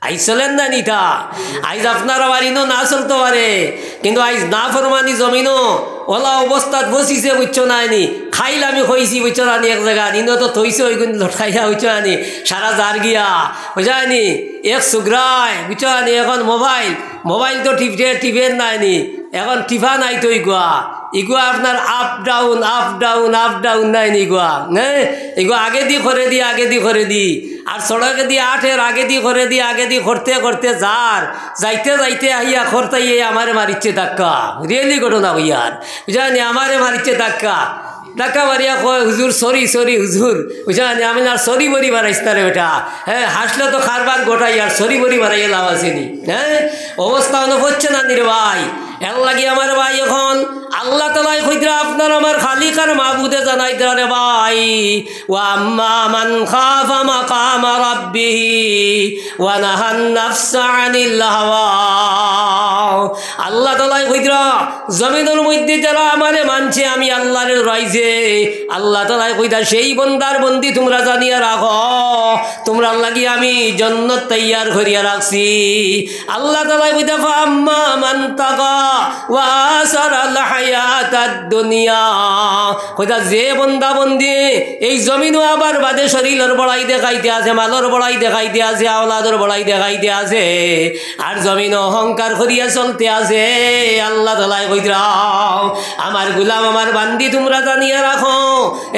আইজ চলেন না নিতা আইজ আপনারা বাড়িনো না চলতে পারে কিন্তু আইজ না ফরমানি জমিনও ওলা অবস্থাত বসিছে বুঝছো না নি খাইল আমি হয়েছি বুঝছো না নি এক জায়গা নিন তো থইছে ওই কিন্তু লটকাইয়া বুঝছো না নি সারা জার গিয়া বুঝা নি এক সুগ্রায় বুঝছো না নি এখন মোবাইল তো টিপের নাই নি এখন টিফা নাই তো ইগুয়া আপনার আপ ডাউন নাই নি ইগুয়া আগে দি করে দি আর সড়কে দিয়ে আঠের আগে দি করতে যাইতে আহিয়া খরতাইয়ে আমারে মারিচ্ছে ধাক্কা রিয়েলি ঘটনা হইয়ার বুঝানি আমারে মারিচ্ছে ধাক্কা মারিয়া কয় হুজুর সরি হুজুর বুঝানি আমি আর সরি বরি বাড়াইস না রে বেটা হ্যাঁ হাসলে তো খারবার গোটাই আর সরি বরি বাড়াইয়া লাভ আসেনি হ্যাঁ অবস্থা অনুভব হচ্ছে না নিরে ভাই এর লাগি আমার ভাই এখন আল্লাহ তাআলাই কইরা আপনার আমার খালিক আর মাবুদে জানাইতে রে ভাই ওয়া আম্মা মান খাফা মাকাম রাব্বিহি ওয়া নাহান নাফসা আনিল হাওয়া আল্লাহ তাআলাই কইরা জমিনের মধ্যে যারা আমারে মানছে আমি আল্লাহর রাইজে আল্লাহ তাআলাই কইরা সেই বান্দার বন্দি তোমরা জানিয়া রাখো তোমরা লাগি আমি জান্নাত তৈয়ার করিয়া রাখছি আল্লাহ তাআলাই কইরা ফা আম্মা মান তাকা ওয়াসারাল হায়াতাদ দুনিয়া কইতা যে বন্দা বন্দি এই জমিনও আবার বাদে শরীরের বড়াই দেখাইতে আছে মালর বড়াই দেখাইতে আছে আওলাদের বড়াই দেখাইতে আছে আর জমিন অহংকার করিয়া চলতে আছে আল্লাহ তাআলা কইরা আমার গোলাম আমার বান্দি তোমরা জানিয়া রাখো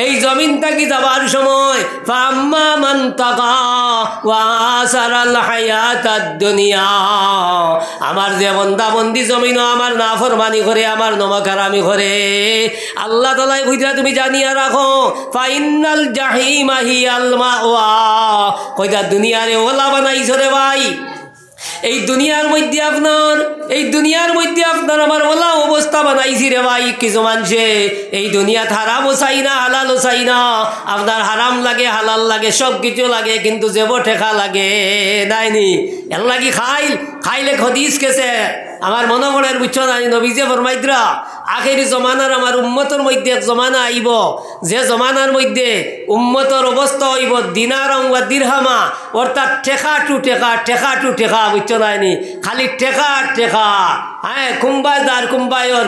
এই জমিন থেকে যাবার সময় ফাম্মা মান তাকা ওয়াসারাল হায়াতাদ দুনিয়া আমার যে বন্দা বন্দি জমিন আমার নাফরমানি করে আমার নমকারামি করে আল্লাহ তাআলা কইরা তুমি জানিয়া রাখো ফাইনাল জাহিমা হিয়াল মাওয়া কইরা দুনিয়ারে ওলা বানাইছো রে ভাই এই দুনিয়ার মধ্যে আপনার আমার ওলা অবস্থা বানাইছি রে ভাই কিছু মানুষে এই দুনিয়াত হারামও চাই না হালালও চাই না আপনার হারাম লাগে হালাল লাগে সব কিছু লাগে কিন্তু যেব ঠেকা লাগে নাইনি এর লাগি খাইলে খদিস কেছে আমার মনে পড়ে বুঝছো না নবীজে ফরমাইতরা আখেরি জমানার আমার উম্মতর মধ্যে এক জমানা আইব যে জমানার মধ্যে উম্মতর অবস্থা হইব দিনার ওয়া দিরহামা অর্থাৎ ঠেকা টু ঠেকা বুঝছো না খালি ঠেকা হ্যাঁ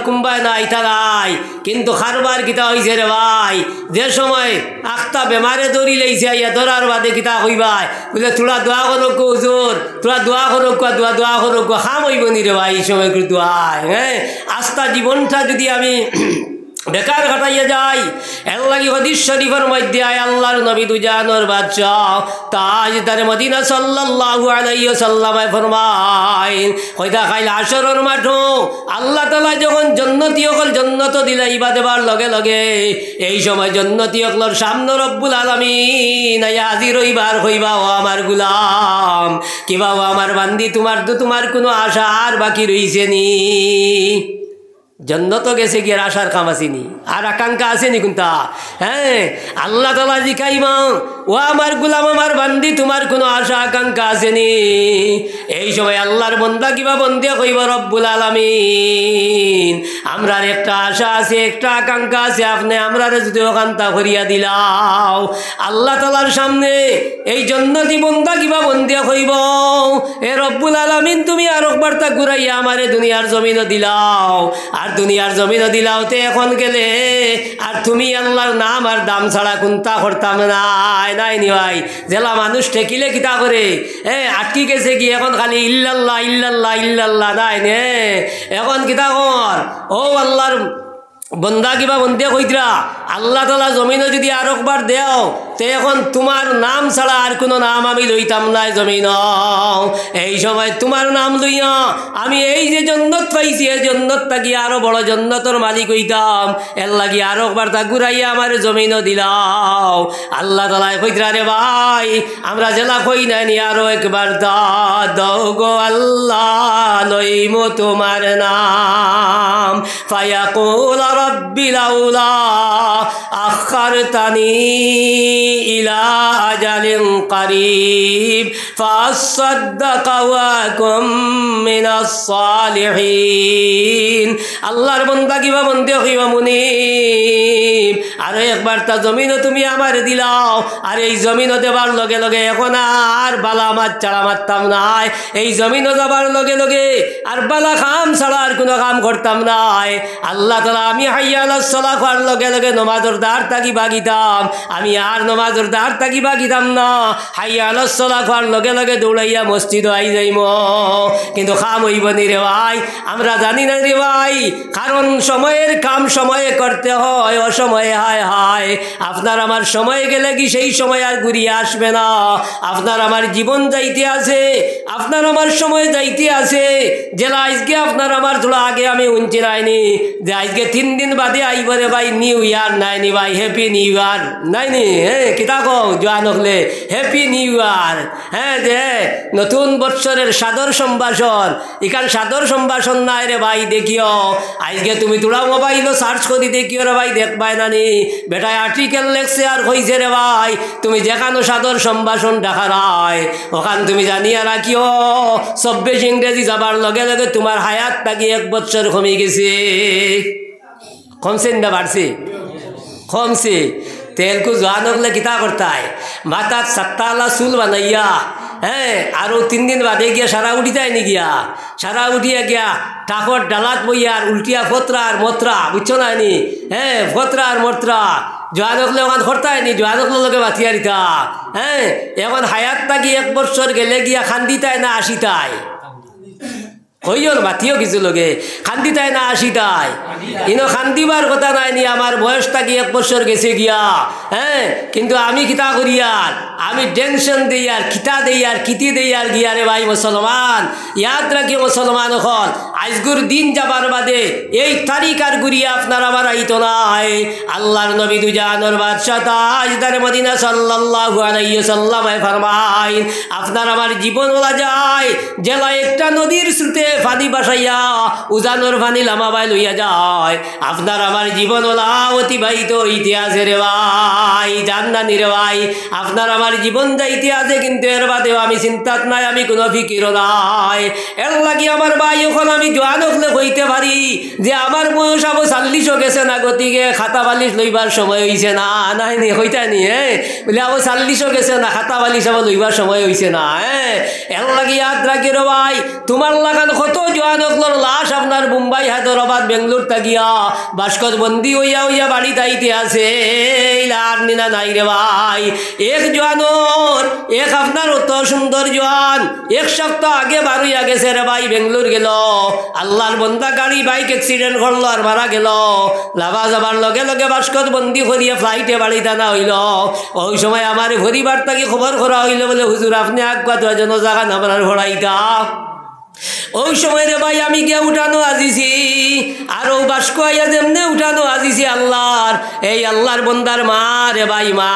কুম্বায় নাই তারাই কিন্তু খারবার কিতা হয়েছে রে ভাই যে সময় আখতা বেমারে দৌড়ি লাইছে ইয়া ধরার বাদে কিতা হইবাই বুঝলে তোরা দোয়া করুক হুজুর তোরা দোয়া করুক খাম হইব নি রে ভাই এই সময় দোয়ায় হ্যাঁ আস্থা জীবনটা যদি আমি বেকার ঘটাইয়া যাই এর লাগি হাদিস শরীফের মধ্যে আয় আল্লাহর নবী দুজানোর বাদশা তাজদার মদিনা সাল্লাল্লাহু আলাইহি ওয়াসাল্লাম ফরমায় কইতা খাইল হাশরের মাঠো আল্লাহ তাআলা যখন জান্নাতি হল জান্নাত দিলা ইবাদবার লগে লগে এই সময় জান্নাতি হলর সামনে রব্বুল আলামিন আয়া হাজির হইবার হইবা ও আমার গোলাম কিবা ও আমার বান্দি তোমার কোনো আশা আর বাকি রইছে নি জন্নত গেছে গিয়ে আশার কাম আসেনি আর আকাঙ্ক্ষা আসেনি কোনটা হ্যাঁ আল্লাহ তাআলা জিকাইবা ও আমার গোলাম আমার বান্দি তোমার কোনো আশা আকাঙ্ক্ষা আসেনি এই সময় আল্লাহর বান্দা কিবা বন্দে কইব রব্বুল আলামিন আমরার একটা আশা আছে একটা আকাঙ্ক্ষা আছে আপনি আমরারে যদি ওখানটা করিয়া দিলাও আল্লাহ তাআলার সামনে এই জান্নাতি বান্দা কিবা বন্দে কইব এ রব্বুল আলামিন তুমি আর একবার তা ঘুরাইয়া আমারে দুনিয়ার জমিনে দিলাও আর দুনিয়ার জমিনে দিলাওতে এখন গেলে আর তুমি আল্লাহর নাম আর দাম ছাড়া কোনটা করতাম নাই নি ভাই জেলা মানুষ ঠেকিলে কিতা করে আটকি গেছে কি এখন খালি ইল্লাল্লাহ নাই নে এখন কিতা কর ও আল্লাহর বন্দা কিবা বন্দে কইতরা আল্লাহ তাআলা জমিনে যদি আর একবার দেও তে এখন তোমার নাম ছাড়া আর কোনো নাম আমি লইতাম না জমিন এই সময় তোমার নাম লইয়া আমি এই যে জান্নাত পাইছি এই জান্নাত থাকি আরো বড় জান্নাতের মালিক হইতাম এর লাগি আর একবার তা ঘুরাইয়া আমার জমিন দিলাও আল্লাহ তাআলা কইতরা রে ভাই আমরা জেলা কই নাই আরো একবার দাও গো আল্লাহ লইমো তোমার নাম ফায়াকুল রব্বি লাউলা আখারতানি ইলা আজালিন কারীব ফাসাদদাকা ওয়া আকুম মিনাস সালিহিন। আল্লাহর বান্দা কিবা বন্দে হইবা মুনিব, আর একবার তা জমিনও তুমি আমার দিলাও, আর এই জমিনও দেবার লগে লগে এখন আর বালা মাছ ছাড়া মারতাম নাই, এই জমিনও যাবার লগে লগে আর বালা খাম ছাড়া আর কোনো কাম করতাম নাই। আল্লাহ তাআলা আমি হাইয়া আলাস সালাহ হওয়ার লগে লগে নমাজের দ্বার থাকি বাগিতাম, আমি আর নমাজের দ্বার থাকি বাগিতাম না, হাইয়া আলাস সালাহ হওয়ার লগে লগে দৌড়াইয়া মসজিদ আই যাইম। কিন্তু কাম হইব নি রে ভাই, আমরা জানি না রে ভাই, কারণ সময়ের কাম সময়ে করতে হয়, অসময়ে হায় হায়। আপনার আমার সময় গেলে কি সেই সময় আর ঘুরিয়ে আসবে না। আপনার আমার জীবন যাইতে আছে, আপনার আমার সময় যাইতে আছে। জেলা আজকে আপনার আমার থোড়া আগে আমি উঞ্চি নাইনি যে আজকে 3 দিন বাদে আইবরে ভাই নিউ ইয়ার নাইনি ভাই, হ্যাপি নিউ ইয়ার নাইনি। হ্যাঁ কিতা কও জোয়ান হলে হ্যাপি নিউ ইয়ার। হ্যাঁ যে নতুন বৎসরের সাদর সম্ভাষণ, এখান সাদর সম্ভাষণ নাই রে ভাই। দেখিও আজকে তুমি তোরা মোবাইলও সার্চ করি দেখিও রে ভাই, দেখবাই নানি বেটায় আর্টিকেল লেখছে আর হইছে রে ভাই, তুমি যেখানো সাদর সম্ভাষণ দেখা রায় ওখান তুমি জানিয়া রাখিও 24 ইংরেজি যাবার লগে লগে তোমার হায়াত থাকি 1 বছর কমে গেছে। কমছে না বাড়ছে? কমছে। তেলকু জোয়ান হলে কিতা করতায়, মাথাত 7 চুল বানাইয়া, হ্যাঁ আরও 3 দিন বাদে গিয়া সারা উঠি যায় নি গিয়া, সারা উঠিয়া গিয়া টাকর ডালাত বইয়া আর উল্টিয়া ফতরা আর মত্রা, বুঝছো না নি? হ্যাঁ ফতরা আর মত্রা জোয়ান হলে ওখান করতায় নি, জোয়ান হলে লোকে বাতিয়ার দিতা। হ্যাঁ এখন হায়াত থাকি 1 বছর গেলে গিয়া খান্দিতায় না আসিতায়, হইল বাতিও কিছু লগে খান্দিতায় না আসিতায়, ইনো খান্দিবার কথা নাই নি। আমার বয়স থাকি 1 বছর গেছে গিয়া। হ্যাঁ কিন্তু আমি কিতা করি আর, আমি টেনশন দিই আর কিতা দেই আর কিতি দেই আর গিয়া রে ভাই মুসলমান। ইয়াদ রাখি মুসলমান হল, আজগুর দিন যাবার বাদে এই তারিখ আর ঘুরিয়া আপনার আমার আইতো নাই। আল্লাহর নবী দুজানোর বাদশাহ তাজদার মদিনা সাল্লাল্লাহু আলাইহি ওয়াসাল্লাম ফরমাইন, আপনার আমার জীবন বলা যায় জেলা একটা নদীর স্রোতে ফানি বাসাইয়া উজানোর ফানি লামাবাই লইয়া যায়। আপনার আমার জীবন ওলা অতিবাহিত ইতিহাসে রে ভাই, জাননানি রে ভাই। আপনার আমার জীবন যাইতে আছে, কিন্তু এর বাদেও আমি চিন্তাত নাই, আমি কোনো ফিকিরও নাই। এর লাগি আমার ভাই এখন আমি জোয়ান হলে হইতে পারি যে আমার বয়স আবো 40 গেছে না, গতিকে খাতা বালিশ লইবার সময় হইছে না, নাই নি হইতা নি? হ্যাঁ বলে আবো 40 গেছে না, খাতা বালিশ আবো লইবার সময় হইছে না। হ্যাঁ এর লাগি ইয়াদ রাখি রে ভাই, তোমার লাগান কত জোয়ান হকলোর লাশ আপনার মুম্বাই হায়দ্রাবাদ বেঙ্গলোর তাকিয়া বাস্কত বন্দি হইয়া হইয়া বাড়ি তাইতে আছে, আর নিনা নাই রে ভাই। এক জোয়ানোর এক আপনার অত সুন্দর জোয়ান 1 সপ্তাহ আগে বারুইয়া গেছে রে ভাই, বেঙ্গলোর গেল। আল্লাহর বন্দা গাড়ি বাইক অ্যাক্সিডেন্ট করলো আর মারা গেল। লাভা যাবার লগে লগে বাস্কত বন্দি করিয়া ফ্লাইটে বাড়ি টানা হইল। ওই সময় আমার পরিবার তাকে খবর করা হইল, বলে হুজুর আপনি আগাত যেন জায়গা আপনার ভরাইতা। ওই সময় রে ভাই আমি গিয়া উঠানো আজিছি, আর ও বাস্ক আইয়া যেমনে উঠানো আজিছি আল্লাহর, এই আল্লাহর বন্দার মা রে ভাই, মা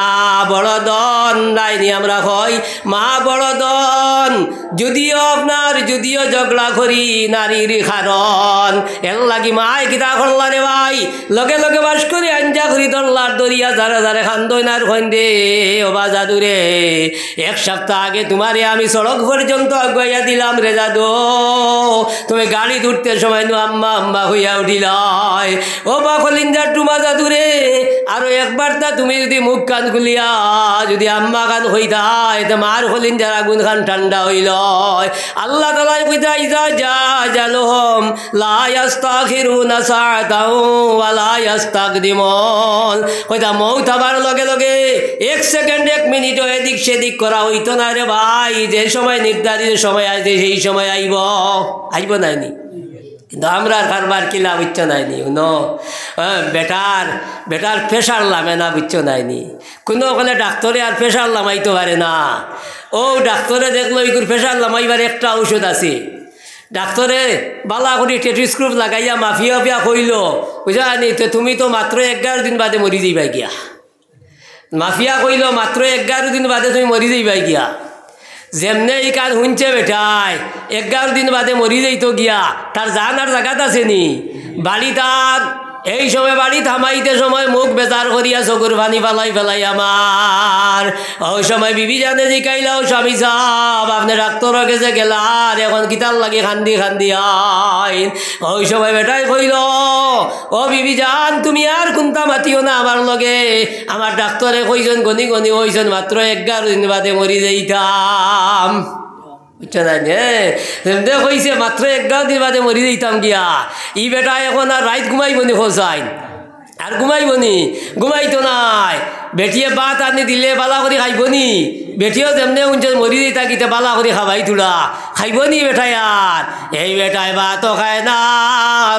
বড় দন নাইনি আমরা কই, মা বড় দন। যদিও আপনার যদিও ঝগড়া করি নারীর কারণ, এর লাগি মায় কিতা করলা রে ভাই, লগে লগে বাস করি আঞ্জা করি দল্লার দরিয়া যারে যারে খান্দইনার খন্দে ও বাজাদুরে 1 সপ্তাহ আগে তোমারে আমি সড়ক পর্যন্ত আগুয়াইয়া দিলাম রে জাদু, তুমি গাড়ি ধরতে সময় আম্মা আম্মা হইয়া উঠিলাই। ও বা কলিঞ্জার টুমা জাদুরে, আরো একবার তা তুমি যদি মুখ কান খুলিয়া যদি আম্মা কান হইতাই তো মার কলিঞ্জার আগুন খান ঠান্ডা হইল। আল্লাহ তাআলা কইতাই যা জালহম লা ইস্তাখিরুনা সাআতাও ওয়া লা ইস্তাকদিমুন, কইতা মউত হবার লগে লগে 1 সেকেন্ড 1 মিনিট এদিক সেদিক করা হইতো না রে ভাই। যে সময় নির্ধারিত সময় আছে সেই সময় আইব নাইনি, কিন্তু আমরা কারবার কিলা বুঝছো নাইনি। বেটার প্রেশার লামে না বুঝছো নাইনি, কোনো ওখানে ডাক্তারে আর প্রেশার লামাইতে পারে না। ও ডাক্তারে দেখলো এগুর প্রেশার লামাইবার একটা ঔষধ আছে, ডাক্তারে বালা করে টেটিস্ক্রুপ লাগাইয়া মাফিয়া কইল, বুঝানি তো তুমি তো মাত্র 11 দিন বাদে মরি যাইবাই গিয়া। মাফিয়া কইল মাত্র 11 দিন বাদে তুমি মরি যাইবাই গিয়া। যেমনে এই কাজ শুনছে বেটায় 11 দিন বাদে মরি যাইতো গিয়া, তার জানার জায়গাত আছে নি, বাড়ি তার এই সময় বাড়ি থামাইতে সময় মুখ বেজার করিয়া চকুর পানি ফালাই ফেলাই আমার। ওই সময় বিবি জানে জিকাইলাও স্বামী সাহেব আপনি ডাক্তারের কাছে গেলার এখন কিতার লাগে খান্দি খান্দি আইন। ওই সময় বেটাই কইল ও বিবি জান তুমি আর কোনটা মাতিও না আমার লগে, আমার ডাক্তারে কইছেন গনি গনি হইছেন মাত্র 11 দিন বাদে মরি যাইতাম। বুঝছো না সেমতে কইছে মাত্র 11 দিন বাদে মরি যাইতাম গিয়া। ই বেটা এখন আর রাইত ঘুমাইবনি খোঁজাইন আর ঘুমাইবনি, ঘুমাইতো নাই। বেটিয়ে ভাত আনি দিলে বালা করে খাইবনি, বেটিও যেমনে উঞ্চে মরি দিই তাকিতে বালা করে খাবাই তোলা খাইবনি বেটাই। আর এই বেটায় ভাতও খায় না,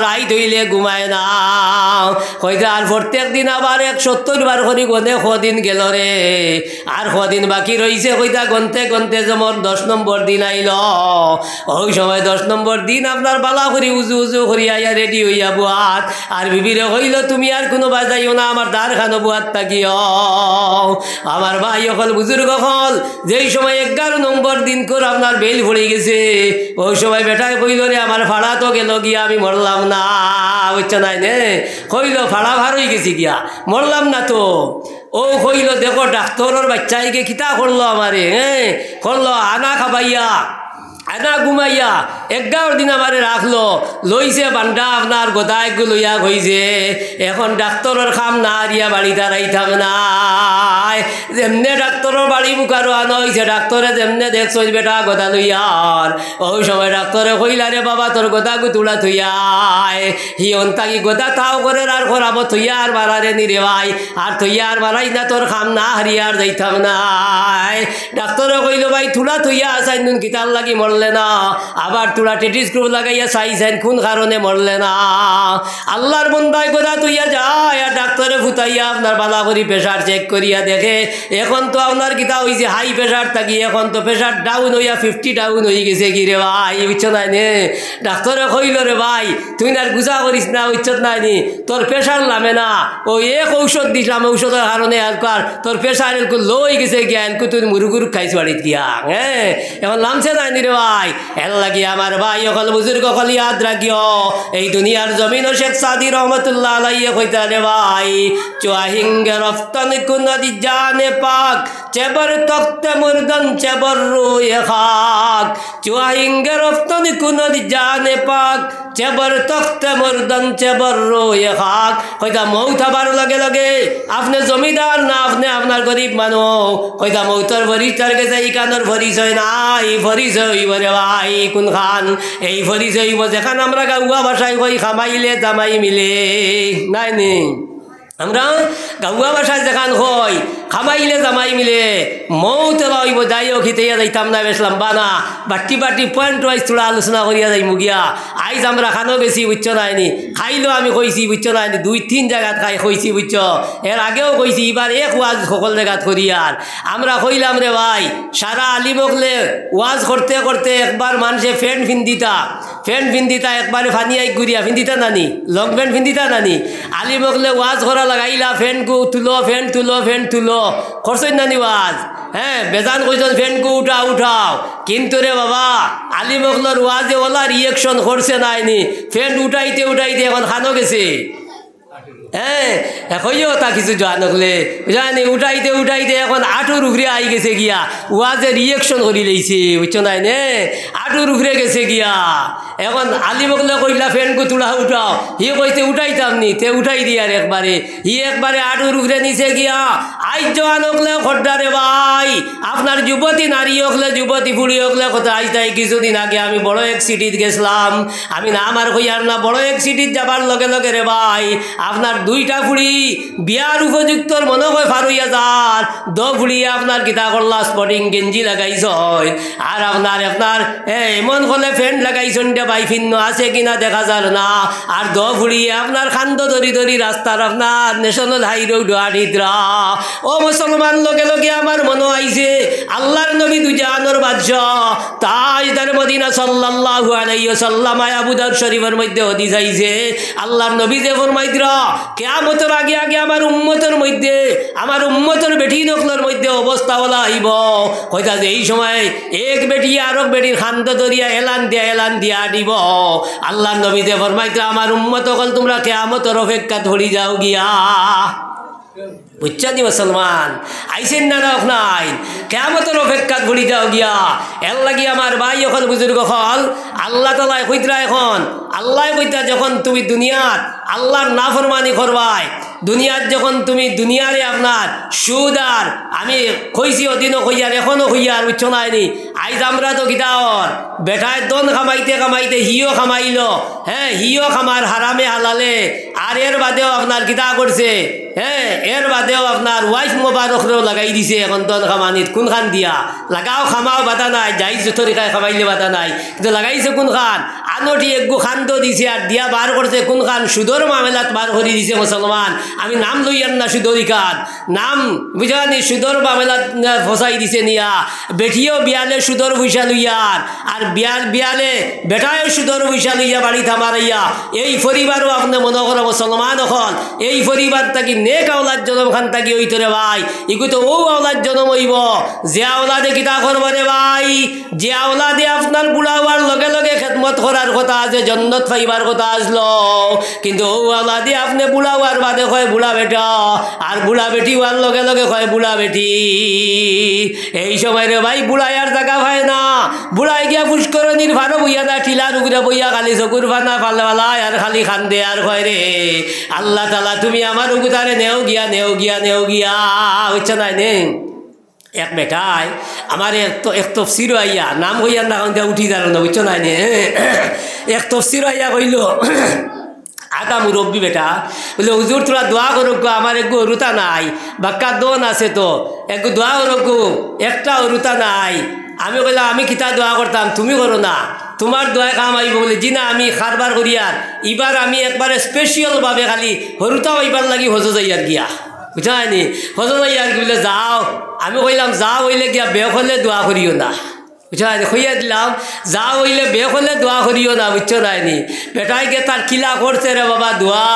রাইত হইলে ঘুমায় না। হয়তো আর প্রত্যেক দিন আবার 170 বার করে গনে কদিন গেল রে, আর কদিন বাকি রয়েছে কইতা গনতে গনতে যেমন 10 নম্বর দিন আইল। ওই সময় 10 নম্বর দিন আপনার বালা করি উজু উজু করি আইয়া রেডি হইয়া বুয়াত। আর বিবিরে হইল তুমি আর কোনো বাজাইও না, আমার দ্বার খানো বুয়াত তাকিও। আমার ভাই অকল বুজুর্গ হল যেই সময় 11 নম্বর দিন করে আপনার বেল পড়ে গেছে, ওই সময় বেটায় কইল রে আমার ভাড়া তো গেল গিয়া আমি মরলাম না। বুঝছো নাই নে কইল ভাড়া ভার হয়ে গেছি গিয়া মরলাম না তো। ও কইল দেখো ডাক্তারের বাচ্চাইকে কিতা করলো আমারে, করলো আনা খাবাইয়া আনা ঘুমাইয়া 11 দিন আমারে রাখলো, লইছে বান্ডা আপনার গোদায় লইয়া কইছে এখন ডাক্তারের খাম না হারিয়া বাড়ি দাঁড়াইতাম না। যেমনে ডাক্তারের বাড়ি বুকারো আনা হয়েছে, ডাক্তারে যেমনে দেখছো বেটা গোদা লইয়ার। ওই সময় ডাক্তারে কইলা রে বাবা তোর গোদাগু তুলা থইয়ায়, হি অন্তাকি গোদা তাও করে আর খরাবো থইয়া আর বাড়ারে নিরে ভাই, আর থইয়া আর বাড়াই না তোর খাম না হারিয়ার যাইতাম নাই। ডাক্তারে কইল ভাই তুলা থইয়া আসাই নুন কিতার লাগি মরলে না, আবার তুলা টেটিস্ক্রুপ লাগাইয়া চাইছেন কোন কারণে মরলে না। আল্লাহর বন্দায় গোদা তুইয়া যায় আর ডাক্তারে ফুটাইয়া আপনার বালা করি প্রেশার চেক করিয়া দেখে এখন তো আপনার কিতা হয়েছে হাই প্রেশার থাকি, এখন তো প্রেশার ডাউন হইয়া 50 ডাউন হয়ে গেছে কি রে ভাই বুঝছো নাই নে। ডাক্তারে কইল রে ভাই তুই আর গুজা করিস না বুঝছত নাই নি, তোর প্রেশার নামে না, ওই এক ঔষধ দিলাম ঔষধের কারণে আর তোর প্রেশার এলকু লো হয়ে গেছে গিয়া এলকু তুই মুরুগুরু খাইছ বাড়িত গিয়া, এখন নামছে নাই নি রে ভাই। এর লাগি আমার ভাই অকল বুজুর্গ অকল ইয়াদ রাখিও এই দুনিয়ার জমিন শেখ সাদি রহমতুল্লাহ আলাইহি কইতা রে ভাই চুয়াহিঙ্গে রফতান কুনদি জানে পাক চেবর তখতে মুরদন চেবর রুয়ে খাক, চুয়াহিঙ্গে রফতান কুনদি জানে পাক চেবর তখতে মুরদন চেবর রুয়ে খাক। কইতা মৌত হবার লগে লগে আপনি জমিদার না আপনি আপনার গরিব মানুষ, কইতা মৌতর পরিচয় গেছে ইকানোর পরিচয় নাই, পরিচয় হইব রে ভাই কোন খান, এই পরিচয় হইব যেখান আমরা গাউয়া ভাষায় কই খামাইলে জামাই মিলে নাই নি। আমরা গাউয়া ভাষায় যেখান হই খামাইলে জামাই মিলে মৌত হইব যাইও খিতেইয়া যাইতাম না বেশ লম্বা না, বাটি বাটি পয়েন্ট ওয়াইজ তোলা আলোচনা করিয়া যাই মুগিয়া। আইজ আমরা খানো গেছি বুঝছো নাইনি, খাইলেও আমি কইছি বুঝছো নাইনি 2-3 জায়গাত খাই কইছি বুঝছো, এর আগেও কইছি এবার এক ওয়াজ সকল জায়গাত করি। আর আমরা কইলাম রে ভাই সারা আলিমকলে ওয়াজ করতে করতে একবার মানুষে ফ্যান ফিন্দিতা একবারে ফানি আই ঘুরিয়া ফিন্দিতা নানি লং প্যান্ট ফিন্দিতা নানি আলিমকলে ওয়াজ করা লাগাইলা ফ্যান কু তুলো ফ্যান তুলো করছেন নানি ওয়াজ, বেজান কইছেন ফ্যান কু উঠাও কিন্তু রে বাবা আলিমকলর ওয়াজে ওলা রিয়েকশন করছে নাইনি, ফ্যান উঠাইতে এখন খানো গেছে। এখনও তা কিছু জানলে জানি উঠাইতে এখন আঠুর উখরে আই গেছে গিয়া ওয়াজে রিয়েকশন করি লইছে বুঝছো নাই নে, আঠুর উখরে গেছে গিয়া। এখন আলিমকলে কইলা ফ্যানকু তুলা উঠাও, হি কইতে উঠাইতাম নি তে উঠাই দি আর একবারে আঠুর উখরে নিছে গিয়া। আইজ জওয়ান হকলে খড্ডারে ভাই আপনার যুবতী নারী হকলে যুবতী বুড়ি হকলে কথা আইজ তাই কিছুদিন আগে আমি বড় এক সিটিত গেছিলাম, আমি না আমার কইয়ার না বড় এক সিটিত যাবার লগে লগে রে ভাই আপনার 2টা ফুড়ি বিয়ার উপযুক্তর মনে হয় ফারুইয়া যার ফুড়িয়া আপনার কিতা করলা স্পটিং গেঞ্জি লাগাইছ আর আপনার এমন হলে ফ্যান্ট লাগাইছেন দে ভাই ভিন্ন আছে কিনা দেখা যার না, আর ফুড়িয়ে আপনার খান্দ ধরি রাস্তার আপনার ন্যাশনাল হাইরোড গুয়াহাটিতরা। ও মুসলমান লগে লগে আমার মনে আইছে আল্লাহর নবী দুজাহানের বাদশাহ তাজদার মদিনা সাল্লাল্লাহু আলাইহি ওয়াসাল্লাম আবু দাউদ শরীফের মধ্যে হাদিস আইছে আল্লাহর নবী যে ফরমাইতরা কিয়ামতের আগে আমার উম্মতের বেটি নকলের মধ্যে অবস্থা বলা আইব কইতা যে এই সময় এক বেটি আর এক বেটির খান্দ ধরিয়া এলান দিয়া জানিব আল্লাহ নবীতে ফরমাইতে আমার উম্মত হল তোমরা কিয়ামতের অপেক্ষা ধরি যাও গিয়া বুঝছানি মুসলমান আইসেন না রাখ নাই কিয়ামতের অপেক্ষা ধরি যাও গিয়া এর লাগি আমার ভাই এখন বুজুর্গ হল আল্লাহ তাআলা কইতরা এখন আল্লাহ কইতা যখন তুমি দুনিয়াত আল্লাহর নাফরমানি করবাই দুনিয়াত যখন তুমি দুনিয়ারে আপনার সুদ আর আমি কইছি অদিনও কইয়ার এখনও কইয়ার বুঝছো নাইনি আইজ আমরা তো গিটাওর বেটায় দন খামাইতে খামাইতে হিও খামাইল হ্যাঁ হিও খামার হারামে হালালে আর এর বাদেও আপনার গিটা করছে হ্যাঁ এর বাদেও আপনার ওয়াইফ মোবারকরেও লাগাই দিছে এখন দন খামানিত কোনখান দিয়া লাগাও খামাও বাধা নাই যাই তরিকায় খামাইলে বাধা নাই কিন্তু লাগাইছে কোনখান আনোটি একগু খান্দ দিছে আর দিয়া বার করছে কোনখান সুদর মামলাত বার করে দিছে মুসলমান আমি নাম লইয়ার না সুদরিকান নাম বুঝানি সুদর মামলাত ফসাই দিছে নিয়া বেটিও বিয়ালে সুদর পয়সা লইয়ার আর বিয়ালে বেটায়ও সুদর পয়সা লইয়া বাড়ি থামারাইয়া এই পরিবারও আপনি মনে করো মুসলমান হল এই পরিবার থাকি নেক আওলাদ জনম খান থাকি ওইতরে ভাই ইগু তো ও আওলাদ জনম হইব যে আওলাদে কিতা করবরে ভাই যে আওলাদে আপনার বুড়া হওয়ার লগে লগে খেদমত করার কথা আছে জন্নত পাইবার কথা আসলো কিন্তু ও আওলাদে আপনি বুড়া হওয়ার বাদে কয় বুড়া বেটা আর বুড়া বেটি হওয়ার লগে লগে কয় বুড়া বেটি এই সময় রে ভাই বুড়াই আর জায়গা হয় না বুড়াই গিয়া পুষ্করণীর ভালো বইয়া না টিলার উপরে বইয়া খালি চকুর ফানা ফালওয়ালায় আর খালি খান্দে আর কয় রে আল্লাহ তাআলা তুমি আমার উগুতারে নেও গিয়া নেও গিয়া নেও গিয়া বুঝছো নাই নে এক বেটায় আমার এক তফসির আইয়া নাম হইয়া না উঠি দাঁড়ো না বুঝছো নাই নে এক তফসির আইয়া কইল আদা মুরব্বী বেটা বলে হুজুর তোরা দোয়া করুক আমার একটু অরুতা নাই বাক্কা দোন আছে তো একটু দোয়া করুক একটা অরুতা নাই আমি বললাম আমি কিতা দোয়া করতাম তুমি করো না তোমার দোয়া কাম আইব বলে জি না আমি খারবার করি আর এবার আমি একবারে স্পেশিয়ালভাবে খালি হরুতাও এবার লাগি হজ যাইয়ার গিয়া বুঝা হয়নি হজ যাইয়ার কি বলে যাও আমি কইলাম যাও হইলে গিয়া বেক হলে দোয়া করিও না বুঝা হইয়া দিলাম যা হইলে বেক হলে দোয়া করিও না বুঝছো নাইনি বেটাইকে তার কিলা করছে রে বাবা দোয়া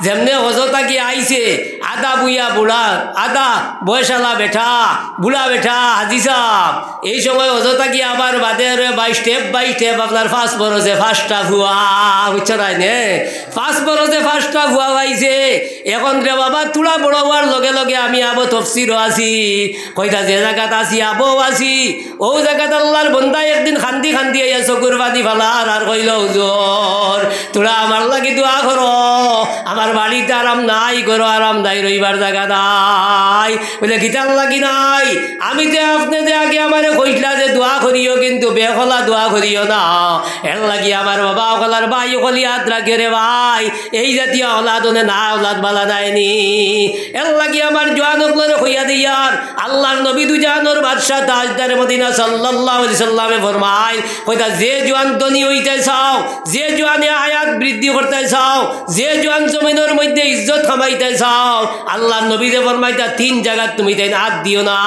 যেমনে হজতা কি আইছে আদা বুইয়া বুড়া আদা বয়সালা বেঠা বুড়া বেঠা হাজি সাহ এই সময় হজতা কি আবার বাদে রে বাই স্টেপ আপনার ফার্স্ট বরসে ফার্স্টটা ভুয়া বুঝছো নাইনে ফার্স্ট বরসে ফার্স্টটা ভুয়া পাইছে এখন রে বাবা তুলা বড় হওয়ার লগে লগে আমি আবো তফসিরও আছি কইতা যে জায়গাত আছি আবো আছি ও জায়গাত আল্লাহর বন্দা একদিন খান্দি খান্দি আইয়া চকুর বাদি ফালার আর কইল হুজুর তোরা আমার লাগি দোয়া করো আমার বাড়িতে আরাম নাই করো আরাম নাই রইবার জায়গা নাই বলে গীতার লাগি নাই আমি যে আপনি যে আগে আমার কইলা যে দোয়া করিও কিন্তু বেখলা দোয়া করিও না এর লাগি আমার বাবা ওকলার ভাই ওকলি হাত রাখে রে ভাই এই জাতীয় ওলাদনে না ওলাদ বালা নাইনি এর লাগি আমার জোয়ান ওকলরে কইয়া দিয়ার আল্লাহর নবী দুজানোর বাদশাহ তাজদার মদিনা সাল্লাল্লাহু আলাইহি সাল্লামে ফরমায় কইতা যে জোয়ান ধনী হইতে চাও যে জোয়ানে হায়াত বৃদ্ধি করতে চাও যে জোয়ান জমিনের মধ্যে ইজ্জত কামাইতে চাও আল্লাহর নবী যে ফরমাইতা তিন জায়গা তুমি তাই হাত দিও না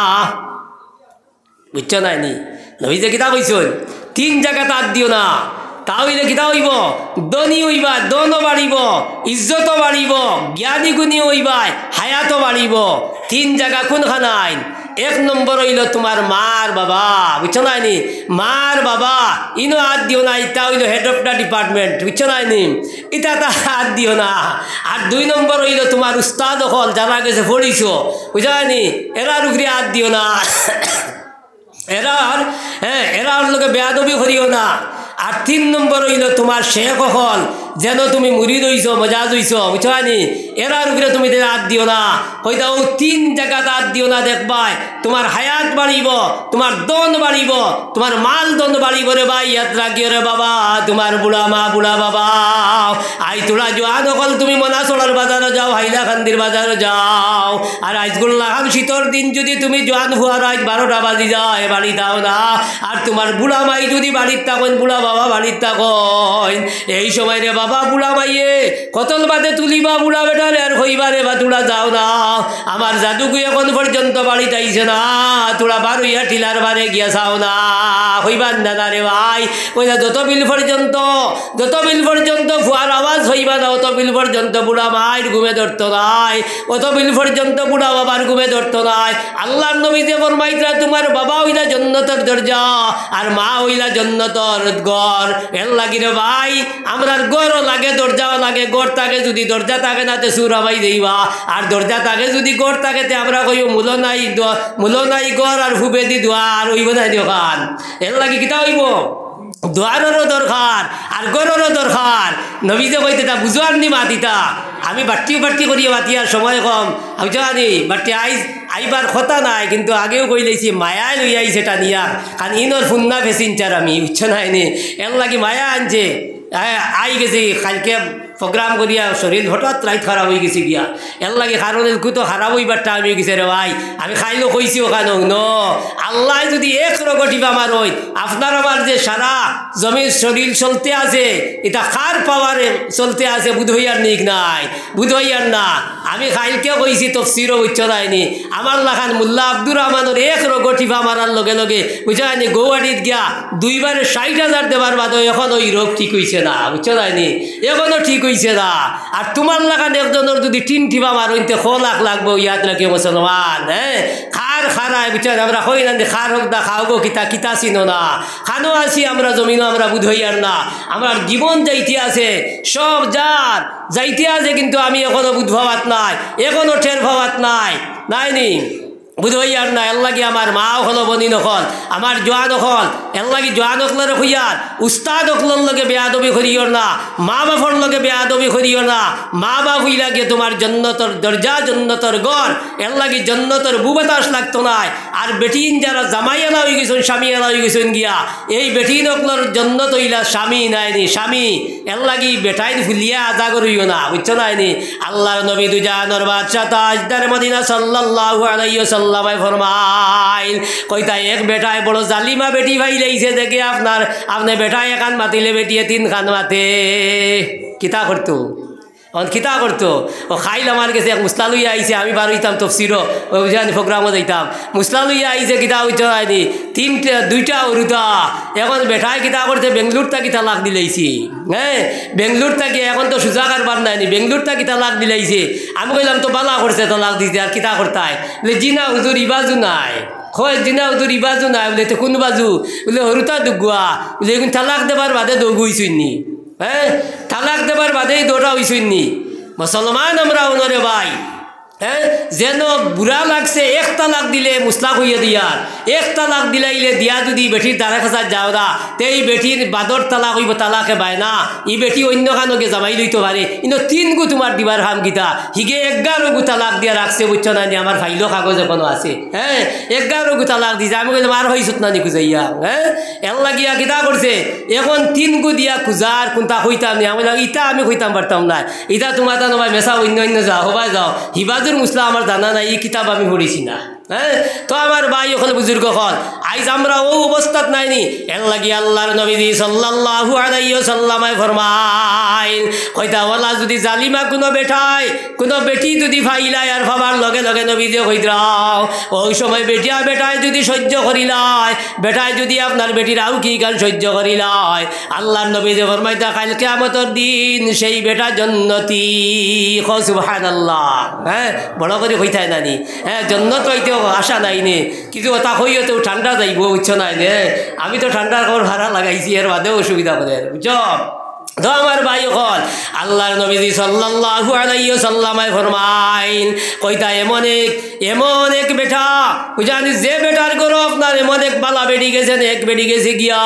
বুঝছো নাইনি নবী যে কিতা কইছেন তিন জায়গা হাত দিও না তাহলে কিতা হইব ধনী হইবা দনও বাড়িব ইজ্জতও বাড়িব জ্ঞানী গুণী হইবা হায়াতও বাড়িব তিন জায়গা কোনখানায় এক নম্বর হইল তোমার মার বাবা বুঝছো নাইনি মার বাবা ইনো হাত দিও না ইটা হইল হেড অফ দ্য ডিপার্টমেন্ট বুঝছো নাইনি ইটা হাত দিও না আর দুই নম্বর হইল তোমার উস্তাদ হল যারা গেছে পড়িছো বুঝছো নাইনি এরার উপরে হাত দিও না এরার লোকে বেয়াদবি করিও না আর তিন নম্বর হইল তোমার শেখ হল যেন তুমি মুরিদ হইছ মজাজ হইছ বুঝছো নি এরার উপরে তুমি হাত দিও না হয়তো ও তিন জায়গাতে হাত দিও না দেখবাই তোমার হায়াত বাড়িব তোমার দন বাড়িব তোমার মাল দন বাড়িব রে ভাই হাত রাখিও রে বাবা তোমার বুড়া মা বুড়া বাবা আই তোরা জোয়ান হল তুমি মনাসড়ার বাজারে যাও হাইলাকান্দির বাজারে যাও আর আইজগুল্লা খান শীতর দিন যদি তুমি জোয়ান হুয়ার আজ 12টা বাজি যায় বাড়ি দাও না আর তোমার বুড়া মাই যদি বাড়ির থাকেন বুড়া বাবা বাড়ির থাকেন এই সময় রে বাবা বুড়া মাইয়ে কতল বাদে তুলিবা বুড়া বেটারে আর হইবারে বা তোরা যাও না আমার জাদুকু এখন পর্যন্ত বাড়িতে আইছে না তোরা বারুইয়া টিলার বারে গিয়া চাও না হইবার না রে ভাই কইলা যত বিল পর্যন্ত ফুয়ার আওয়াজ হইবা না অত বিল পর্যন্ত বুড়া মায়ের ঘুমে ধরতো নাই অত বিল পর্যন্ত বুড়া বাবার ঘুমে ধরতো নাই আল্লাহর নবী যে ফরমাইতরা তোমার বাবা হইলা জান্নাতের দরজা আর মা হইলা জান্নাতের ঘর এর লাগি রে ভাই আমরার ঘরও লাগে দরজাও লাগে ঘর থাকে যদি দরজা থাকে না তে সুরাবাই দেইবা আর দরজা থাকে যদি ঘর থাকে তে আমরা কইও মূল নাই ঘর আর ফুবে দি দুয়ার হইব না দোকান এর লাগি কিতা হইব দুয়ারেরও দরকার আর ঘরেরও দরকার নবী যে কইতে তা বুঝার নি মাতিতা আমি বাট্টি করিয়ে মাতিয়ার সময় কম আমি জানি বাট্টি আইবার কথা নাই কিন্তু আগেও কই লাইছি মায়ায় লই আইছে এটা নিয়া কারণ ইনর ফুন্না ফেসিনচার আমি বুঝছো না এনে এর লাগি মায়া আনছে আই গেছি কালকে প্রোগ্রাম করিয়া শরীর হঠাৎ রাইত খারাপ হয়ে গেছে গিয়া এর লাগে কারণ তো খারাপ হইবার টাইম হয়ে গেছে রে ভাই আমি খাইলেও কইছি ওখানে ন আল্লাহ যদি এক রগটিবা আমার ওই আপনার আমার যে সারা জমির শরীর চলতে আছে এটা কার পাওয়ারে চলতে আছে বুধ হইয়ার নিক নাই বুধ হইয়ার না আমি খাইলকে কইছি তফসিরও বুঝছো নাইনি আমার লাখান মোল্লা আব্দুর রহমানের এক রগটিবা মারার লগে লগে বুঝছো নাইনি গৌহাটিত গিয়া 2 বারে 60,000 দেবার বাদে এখন ওই রোগ ঠিক হইছে না বুঝছো নাইনি এখনো ঠিক হইছে না আর তোমার লাগান একজনের যদি 3 টিপা মারইতে 1 লাখ লাগবো ইয়াদ রাখি মুসলমান হ্যাঁ খার খারায় বিচার আমরা হই না খার হোক দা খাওগো কিতা চিনো না খানো আছি আমরা জমিনও আমরা বুধ হইয়ার না আমার জীবন যাইতে আছে সব যাইতে আছে কিন্তু আমি এখনো বুধ ভাবাত নাই এখনো ঠের ভাবাত নাইনি বুধ হইয়ার না এর লাগি আমার মাও হলো বনি নকল আমার জোয়ান হল এর লাগি জোয়ান হকলের হইয়ার উস্তাদ হকলের লগে বেয়াদবি করিও না মা বাপর লগে বেয়াদবি করিও না মা বাপ হই লাগে তোমার জন্নতর দরজা জন্নতর ঘর এর লাগি জন্নতর বুবাতাস লাগতো নাই আর বেটিন যারা জামাই এলা হয়ে গেছেন স্বামী এলা হয়ে গেছেন গিয়া এই বেটিন হকলের জন্নত হইলা স্বামী নাইনি স্বামী এর লাগি বেটাইন ফুলিয়া আদা করিও না বুঝছো নাইনি আল্লাহর নবী দুজানোর বাদশা তাজদার মদিনা সাল্লাল্লাহু আলাইহি ওয়াসাল্লাম ফরমাইল কইতা এক বেটায় বড় জালিমা বেটি ভাই লাইছে দেখে আপনি বেটায় একান মাতিলে বেটিয়ে 3 খান মাতে কিতা করতো কিতা করতো ও খাইল আমার কাছে এক মুসলা লইয়া আইছে আমি বার হইতাম তফসিরও ওই জানি প্রোগ্রামও যাইতাম মুসলা লইয়া আইছে কিতা হইতে হয়নি 2টা অরুতা এখন বেটায় কিতা করতে বেঙ্গলোর থাকি তালাক দিলাইছি হ্যাঁ বেঙ্গলোর থাকি এখন তো সুজা কারবার নাইনি বেঙ্গলোর থাকি তালাক দিলাইছে আমি কইলাম তো বালা করছে তালাক দিতে আর কিতা করতাই বলে জিনা হুজুর ইবাজু নাই হয় জিনা হুজুর ইবাজু নাই বলে তো কোন বাজু বলে হরুতা দুগুয়া বলে এখন তালাক দেবার বাদে দৌগুইছুইনি হ্যাঁ তালাক দেবার বাদেই দৌড়া হইছুইনি মুসলমান আমরা ওনরে ভাই হ্যাঁ যেন বুড়া লাগছে 1 তালাক দিলে মুসলাক হইয়া দিয়ার 1 তালাক দিলাইলে দিয়া যদি বেটির দ্বারা খাসার যাও না তে এই বেটির বাদর তালাক হইব তালাকে বাই না ই বেটি অন্য খানকে জামাই লইতে পারে কিন্তু 3 গু তোমার দিবার হাম গীতা হিগে 11 গু তালাক দিয়া রাখছে বুঝছো না আমার ফাইলো কাগজ এখনো আছে হ্যাঁ 11 গু তালাক দিছে আমি কইলাম আর হইছত না নি খুঁজাইয়া হ্যাঁ এর লাগিয়া কিতা করছে এখন 3 গু দিয়া খুঁজার কোনটা হইতাম নি আমি ইটা আমি হইতাম পারতাম না ইটা তোমার তা নয় মেসা অন্য যাও হবাই যাও হিবাজুর মুসলা আমার জানা নাই এই কিতাব আমি পড়েছি না হ্যাঁ তো আমার ভাই ওখানে বুজুর্গ হল আইজ আমরা ও অবস্থাত নাইনি এর লাগি আল্লাহর নবী সাল্লাল্লাহু আলাইহি ওয়াসাল্লাম ফরমাইল কইতা ওয়ালা যদি জালিমা কোনো বেটি যদি ফাইলাই আর ভাবার লগে লগে নবী যে কইরাও ওই সময় বেটায় যদি সহ্য করিলাই বেটায় যদি আপনার বেটির আউ কি গান সহ্য করিলাই আল্লাহর নবী যে ফরমাইতা কাল কিয়ামতের দিন সেই বেটা জান্নাতি সুবহানাল্লাহ হ্যাঁ বড় করে কইতাই নানি হ্যাঁ জান্নাত হইতে আশা নাই নে কিছু কথা হইও তো ঠান্ডা যাইব বুঝছো নাই নে আমি তো ঠান্ডার খবর ভাড়া লাগাইছি এর বাদেও অসুবিধা করে বুঝছো তো আমার ভাই হল আল্লাহর নবী সাল্লাল্লাহু আলাইহি ওয়াসাল্লাম ফরমাইন কইতা এমন এক বেটা বুঝানি যে বেটার করো আপনার এমন এক বালা বেটি গেছেন এক বেটি গেছে গিয়া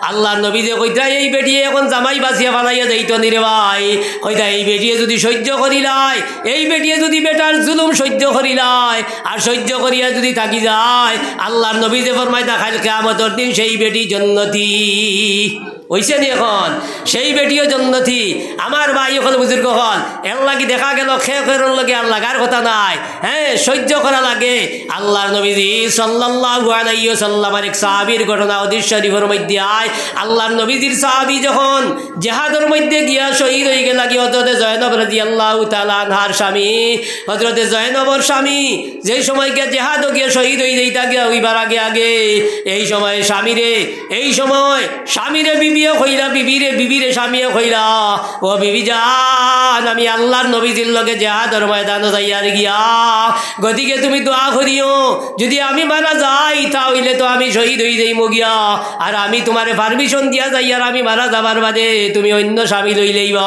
আল্লাহর নবী যে কইতা এই বেটি এখন জামাই বাঁচিয়া ফালাইয়া যাইতো নি রে ভাই কইতা এই বেটিয়ে যদি সহ্য করিলাই এই বেটিয়ে যদি বেটার জুলুম সহ্য করিলাই আর সহ্য করিয়া যদি থাকি যায় আল্লাহর নবী যে ফরমাইতা কাল কিয়ামতের দিন সেই বেটি জান্নাতি হইছে নি এখন সেই বেটি বেটিও জন্নতি আমার ভাই হল বুজুর্গ হল এর লাগি দেখা গেল খেয়ের লগে আর লাগার কথা নাই হ্যাঁ সহ্য করা লাগে আল্লাহর নবীজি সাল্লাল্লাহু আলাইহি ওয়াসাল্লামের এক সাহাবীর ঘটনা হাদিস শরীফের মধ্যে আয় আল্লাহর নবীজির সাহাবী যখন জিহাদের মধ্যে গিয়া শহীদ হয়ে গেল কি হযরতে জয়নব রাদিয়াল্লাহু তাআলা আনহার স্বামী হযরতে জয়নবর স্বামী যেই সময় গিয়া জিহাদ গিয়া শহীদ হয়ে যাইতা গিয়া হইবার আগে এই সময় স্বামীরে বিবিয়ে কইরা বিবিরে স্বামীয়ে কইরা ও বিবি জান আমি আল্লাহর নবীজির লগে জিহাদের ময়দানে যাইয়ার গিয়া গতিকে তুমি দোয়া করিও যদি আমি মারা যাই তাহলে তো আমি শহীদ হয়ে যাইমু গিয়া আর আমি তোমারে পারমিশন দিয়া যাই আর আমি মারা যাবার বাদে তুমি অন্য স্বামী লই লইব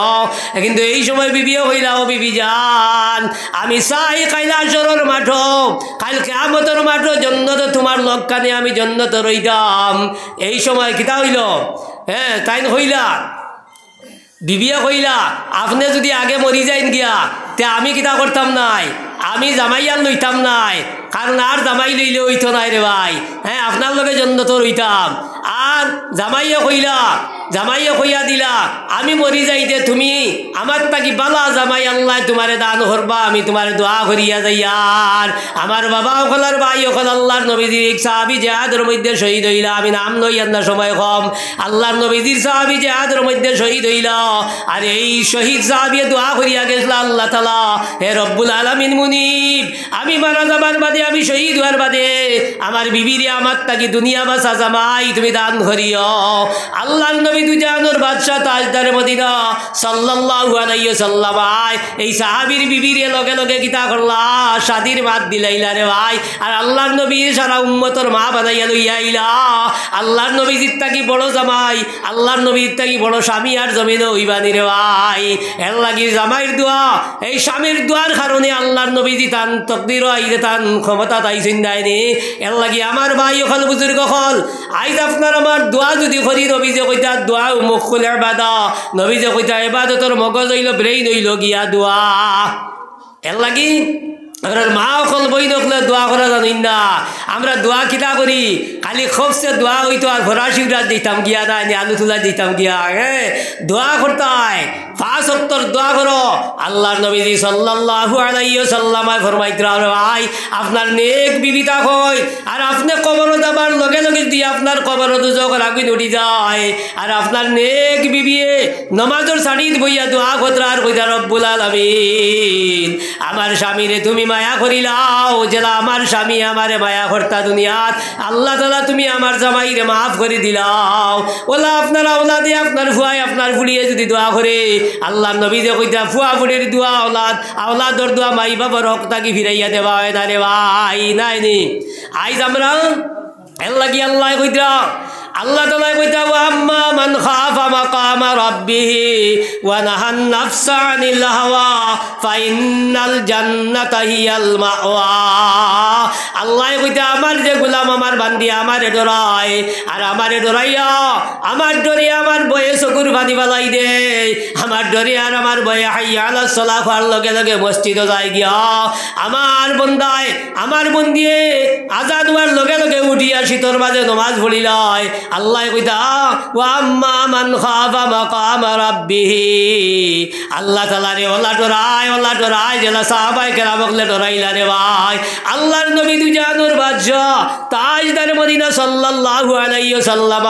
কিন্তু এই সময় বিবিয়ে কইরা ও বিবি জান আমি চাই কাইলাসরের মাঠ কাল কিয়ামতের মাঠ জন্নত তোমার লক্ষ্যে আমি জন্নত রইতাম এই সময় কিতা হইল হ্যাঁ তাই হইলা বিবিয়া কইলা আপনি যদি আগে মরি যাইন গিয়া তে আমি কিতা করতাম নাই আমি জামাইয়ার লইতাম নাই কারণ আর জামাই লইলে হইতো নাই রে ভাই হ্যাঁ আপনার লগে জন্নত রইতাম আর জামাইয়া কইয়া দিলা আমি মরি যাইতে তুমি আমার তাকি বালা জামাই আল্লাহ তোমারে দান করবা আমি তোমারে দোয়া করিয়া যাইয়ার আমার বাবা ওখলার ভাই ওখল আল্লাহর নবীজির এক সাহাবী জিহাদের মধ্যে শহীদ হইলা আমি নাম লইয়ার না সময় কম আল্লাহর নবীজির সাহাবী জিহাদের মধ্যে শহীদ হইলা আর এই শহীদ সাহাবী দোয়া করিয়া গেছিল আল্লাহ তাআলা হে রব্বুল আলামিন মুনিব আমি মারা যাবার বাদে আমি শহীদ হওয়ার বাদে আমার বিবিরে আমার তাকি দুনিয়া বাসা জামাই তুমি দান করিও আল্লাহর নবী দুজানোর বাদশাহ তাজদার মদিনা সাল্লাল্লাহু আলাইহি ওয়াসাল্লাম এই সাহাবীর বিবিরে লগে লগে কিতা করলা শাদির মাত দিলাইলা রে ভাই আর আল্লাহর নবী সারা উম্মতর মা বানাইয়া লইয়া আইলা আল্লাহর নবীর তাকি বড় জামাই আল্লাহর নবীর তাকি বড় স্বামী আর জমিনে হইবানি রে ভাই এর লাগি জামাইর দোয়া এই স্বামীর দোয়ার কারণে আল্লাহর নবীজি তান তকদির আইরে তান ক্ষমতা তাই চিন্তায়নি এর লাগি আমার ভাই হল বুজুর্গ হল আইজ আপনার আমার দোয়া যদি করি নবীজে কইতা দোয়া মুখ খুলে বাদা নবীজে কইতা ইবাদতর মগজ হইল ব্রেইন হইল গিয়া দোয়া এর লাগি আমরা মা অকল বই নকলে দোয়া করা জানি না আমরা দোয়া কিতা করি খালি খবসে দোয়া হইতো আর ফরাসিরা দিতাম গিয়া না আলু তুলা দিতাম গিয়া হ্যাঁ দোয়া করতাই 5 ওয়াক্ত দোয়া করো আল্লাহর নবীজি সাল্লাল্লাহু আলাইহি ওয়াসাল্লাম ফরমাইতরা ভাই আপনার নেক বিবিতা হয় আর আপনি কবর যাবার লগে লগে দিয়ে আপনার কবর দুজকের আগুন উঠি যায় আর আপনার নেক বিবিয়ে নামাজের সাড়িত বইয়া দোয়া করতা আর কইতা রব্বুল আলামিন আমার স্বামীরে তুমি মায়া করিলাও জেলা আমার স্বামী আমারে মায়া করতা দুনিয়াত আল্লাহ তাআলা তুমি আমার জামাইরে মাফ করে দিলাও ওলা আপনার আওলাদে আপনার ফুয়াই আপনার ফুলিয়ে যদি দোয়া করে আল্লাহর নবী যে কইতা ফুয়া ফুড়ির দোয়া আওলাদর দোয়া মাই বাবার হক তাকি ফিরাইয়া দেওয়া হয় না রে ভাই নাই নি আইজ আমরা এর লাগি আল্লাহ কইতা আল্লাহ তাআলা কইতা ওয়া আম্মা মান খাফা মাকামা রাব্বিহি ওয়া নাহান নাফসা আনিল হাওয়া ফাইনাল জান্নাতা হিয়াল মাওয়া আল্লাহ কইতা আমার যে গোলাম আমার বান্দি আমারে ডরায় আর আমারে ডরাইয়া আমার ডরে আমার বয়ে চকুর পানি বালাই দে আমার ডরে আর আমার বয়ে হাইয়া আলাস সালাহ হওয়ার লগে লগে মসজিদে যায় গিয়া আমার বন্দায় আমার বন্দিয়ে আজাদ হওয়ার লগে লগে উঠিয়া শীতর মাঝে নমাজ পড়ি লয় আল্লাহ কইতা ওয়া আম্মা মান খাফা মাকামা রাব্বিহি আল্লাহ তাআলা রে ওলা ডরায় জেলা সাহাবায়ে কেরামকলে ডরাইলা রে ভাই আল্লাহর নবী দুজানোর বাদশাহ তাজদার মদিনা সাল্লাল্লাহু আলাইহি ওয়াসাল্লাম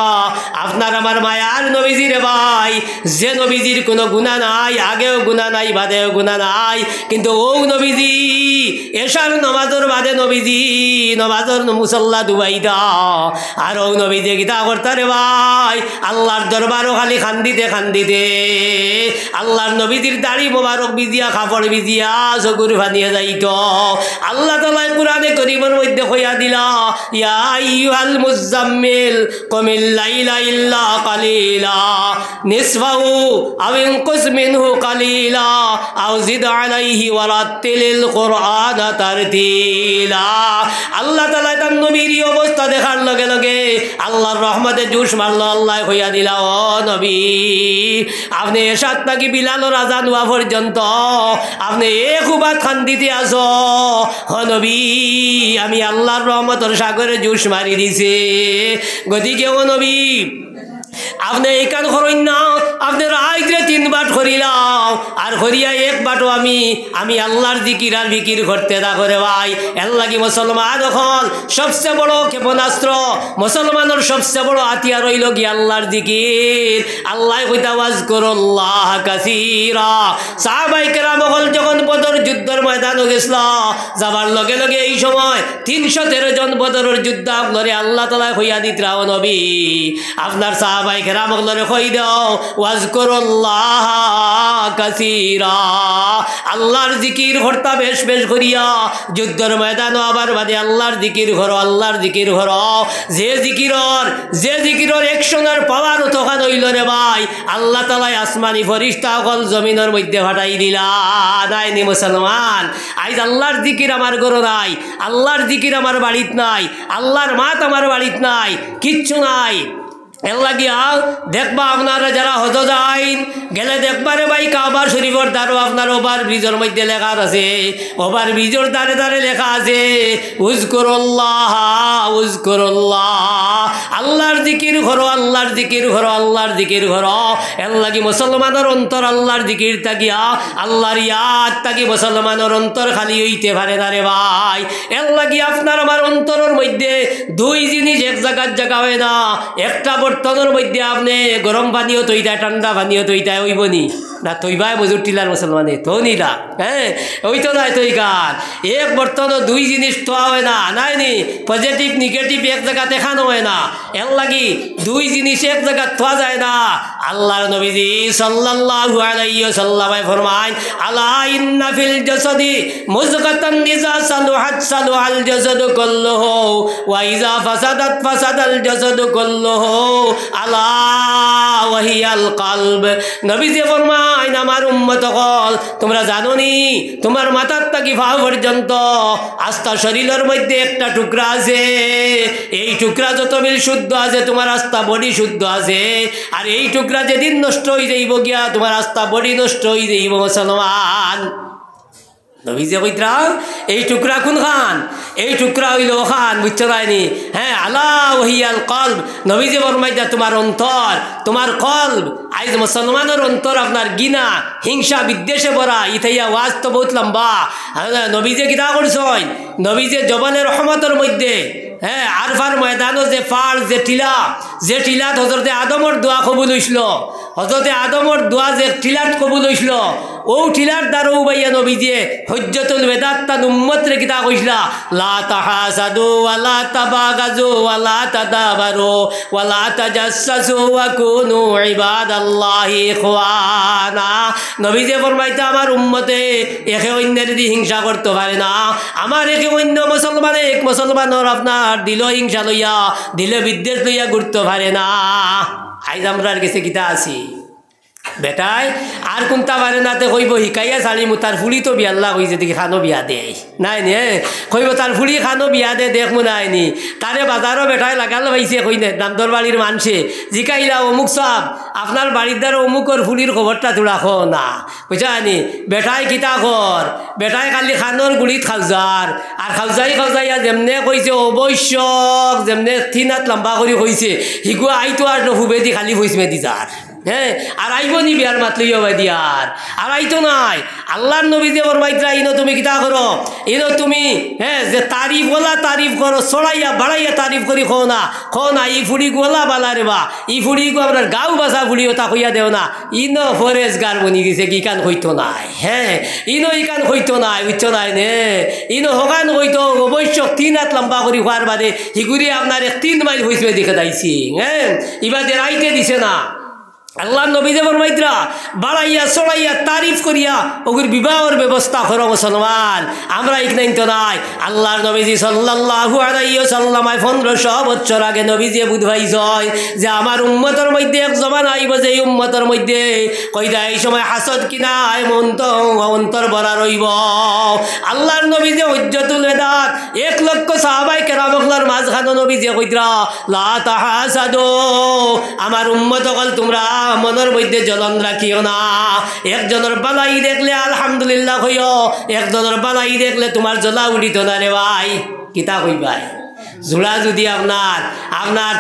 আপনার আমার মায়ার নবীজি রে ভাই যে নবীজির কোনো গুনাহ নাই আগেও গুনাহ নাই বাদেও গুনাহ নাই কিন্তু ও নবীজি এশার নামাজের বাদে নবীজি নামাজের মুসাল্লা দুবাইদা আর ও নবীজি কিতা করতারে ভাই আল্লাহর দরবারও খালি খান্দিতে আল্লাহর নবীজির দাড়ি মোবারক বিজিয়া কাপড় বিজিয়া চকুর ফানিয়ে যাইত আল্লাহ তাআলা কুরআনে কারীমের মধ্যে কইয়া দিলা ইয়া আইয়ুহাল মুজাম্মিল কুমিল লাইলা ইল্লা কালিলা নিসফাহু আও ইনকুস মিনহু কালিলা আও জিদ আলাইহি ওয়ারাতিলিল কুরআনা তারতিলা আল্লাহ তাআলা তার নবীর অবস্থা দেখার লগে লগে আল্লাহর রহমতে জুস মারলো আল্লাহ কইয়া দিলা ও নবী আপনি এশাত নাকি বিলালর আজান হওয়া পর্যন্ত আপনি খুবাত খান্দিতে আসো ও নবী আমি আল্লাহর রহমতের সাগরে জুস মারি দিছে গতিকে ও নবী আপনি এই কান করেন না আপনার আইতে 3 বাট করিলাম আর করিয়া 1 বাটও আমি আল্লাহর জিকির আর বিকির করতে থাকো রে ভাই। এর লাগি মুসলমান এখন সবচেয়ে বড় ক্ষেপণাস্ত্র, মুসলমানের সবচেয়ে বড় হাতিয়ার হইল কি আল্লাহর জিকির। আল্লাহ কইতা ওয়াজকুরুল্লাহ কাসীরা। সাহাবায়ে কেরাম যখন বদর যুদ্ধের ময়দানে গেছিল, যাবার লগে লগে এই সময় 313 জন বদরের যুদ্ধ আপনারে আল্লাহ তাআলা কইয়া দিতরা, ও নবী আপনার সাহাবায়ে কেরাম আপনারে কই দাও ওয়াজকুরুল্লাহ কাসীরা, আল্লাহর জিকির করতা বেশ বেশ করিয়া। যুদ্ধের ময়দানে আবার বাদে আল্লাহর জিকির করো, আল্লাহর জিকির করো। যে জিকিরর একশনের পাওয়ার তখন হইল রে ভাই, আল্লাহ তাআলা আসমানি ফেরেশতা সকল জমিনের মধ্যে ফাটাই দিলা। নাইনি মুসলমান, আজ আল্লাহর জিকির আমার ঘরে নাই, আল্লাহর জিকির আমার বাড়িত নাই, আল্লাহর মাত আমার বাড়িত নাই, কিচ্ছু নাই। এর লাগিয়া দেখবা আপনারা যারা হজ যাইন গেলে দেখবারে ভাই কাবা শরীফের দ্বারও আপনার ওভার ব্রিজের মধ্যে লেখা আছে, ওভার ব্রিজের দ্বারে দ্বারে লেখা আছে উযকুরুল্লাহ উযকুরুল্লাহ, আল্লাহর জিকির করো, আল্লাহর জিকির করো, আল্লাহর জিকির করো। এর লাগি মুসলমানের অন্তর আল্লাহর জিকির তাকিয়া, আল্লাহর ইয়াদ তাকি মুসলমানের অন্তর খালি হইতে পারে না রে ভাই। এর লাগি আপনার আমার অন্তরের মধ্যে 2 জিনিস এক জায়গা হয় না। একটা বর্তনের মধ্যে আপনি গরম পানীয় তৈতা, ঠান্ডা পানীয় তৈতা হইবনি না, তৈবাই মজুর টিলার মুসলমানে তো নিলা, হ্যাঁ ওই তো নাই তৈকার। এক বর্তনও 2 জিনিস তোয়া হয় না, নাইনি পজিটিভ নেগেটিভ এক জায়গাতে খানো হয় না। এর লাগি 2 জিনিস এক জায়গা তোয়া যায় না। আল্লাহর নবীজি সাল্লাল্লাহু আলাইহি ওয়াসাল্লাম ফরমায় আলা ইন্না ফিল জাসাদি মুযগাতান ইযা সালুহাত সালুহাল জাসাদু কুল্লুহু ওয়া ইযা ফাসাদাত ফাসাদাল জাসাদু কুল্লুহু আলা ওয়াহিয়াল কলব। নবীজি ফরমায় আমার উম্মত হল তোমরা জানো নি তোমার মাথার থেকে পা পর্যন্ত আস্থা শরীরের মধ্যে একটা টুকরা আছে, এই টুকরা যত বিল শুদ্ধ আছে তোমার আস্থা বডি শুদ্ধ আছে, আর এই টুকরা যেদিন নষ্ট হয়ে যাইব গিয়া তোমার আস্থা বডি নষ্ট হয়ে যাইব মুসলমান। নবীজি কইতরা এই টুকরা কোন খান? এই টুকরা হইল খান, বুঝতে পাইনি? হ্যাঁ, আলা ওয়াহিয়াল কলব। নবীজি ফরমাইতা তোমার অন্তর, তোমার কলব। আজ মুসলমানের অন্তর আপনার গিনা হিংসা বিদ্বেষে ভরা। ইথাইয়া ওয়াজ তো বহুত লম্বা। নবীজি কিতা করছেন? নবীজি জবানের রহমতের মধ্যে হ্যাঁ আরফার ময়দানো যে পাড় যে টিলাত হজরতে আদমর দোয়া কবুল হইছিল, হজরতে আদমর দোয়া যে টিলাত কবুল হইছিল, ও টিলার দ্বারা উবাইয়া নবীজি হজ্জতুল বেদাত তান উম্মত রে কিতা কইছিলা লা তাহাসাদু ওয়ালা তাবাগাজু ওয়ালা তাদাবারু ওয়ালা তাজাসসু ওয়া কুনু ইবাদাল্লাহি ইখওয়ানা। নবীজি ফরমাইতা আমার উম্মতে একে অন্যের দি হিংসা করতে পারে না। আমার একে অন্য মুসলমানে এক মুসলমানের আপনার দিল হিংসা লইয়া দিলে বিদ্বেষ লইয়া ঘুরতে পারে না। আইজ আমরার কাছে কিতা আছি বেটাই আর কোনটা পারে নাতে কইব শিকাইয়া চালি মু তার ফুলি তো বিয়াল্লা কইছে দেখি খানো বিয়া দে নাই নি কইব তার ফুলি খানো বিয়া দে দেখ মু নাই নি তারে বাজারও বেটাই লাগাল পাইছে কইনে দামদর বাড়ির মানুষে জিকাইলা অমুক সাপ আপনার বাড়ির দ্বারা অমুকর ফুলির খবরটা তোলা খো না বুঝা নি বেটাই কিতা কর বেটাই খালি খানোর গুড়িত খাউজার আর খাউজাইয়া যেমনে কইছে অবশ্যক যেমনে থিনাত লম্বা করে কইছে হিগুয়া আইতো আর হুবেদি খালি ভইসমে দি যার হ্যাঁ আর আইব নি বিয়ার মাতলইয়া বাই দিয়ার আর আইতো নাই। আল্লাহর নবী যে ফরমাইতরা ইনো তুমি কিতা করো ইনো তুমি হ্যাঁ যে তারিফ ওলা তারিফ করো ছড়াইয়া বাড়াইয়া তারিফ করি খো না ই ফুড়ি গোলা বালা রে বা ই ফুড়ি গো আপনার গাও বাসা ফুড়ি ওটা কইয়া দেও না ইনো ফরেজ গার বনি গেছে কি কান হইতো নাই হ্যাঁ ইনো ইকান হইতো নাই বুঝছো নাই নে ইনো হগান হইতো অবশ্য 3 হাত লম্বা করি হওয়ার বাদে হিগুড়ি আপনার 3 মাইল হইছে দেখে যাইছি হ্যাঁ ইবাদের আইতে দিছে না। আল্লাহ নবী যে ফরমাইতরা বাড়াইয়া চড়াইয়া তারিফ করিয়া ওগুর বিবাহের ব্যবস্থা করো মুসলমান আমরা ইকনাইন তো নাই। আল্লাহর নবীজি সাল্লাল্লাহু আলাইহি ওয়াসাল্লাম 1500 বছর আগে নবীজি বুঝাইছেন যে আমার উম্মতের মধ্যে এক জমান আইব যে উম্মতের মধ্যে কইদা এই সময় হাসদ কিনা অন্তর ভরা রইব। আল্লাহর নবীজি হজ্জতুল বেদাত 1 লক্ষ সাহাবায়ে কেরামগলার মাঝখানে নবীজি কইতরা লা তাহাসাদু আমার উম্মত হল তোমরা মনের মধ্যে জ্বলন রাখিও না। একজনের বালাই দেখলে আলহামদুলিল্লাহ কইও একজনের বালাই দেখলে তোমার জ্বলা উঠিত না রে ভাই কিতা কই ভাই জোড়া যদি আপনার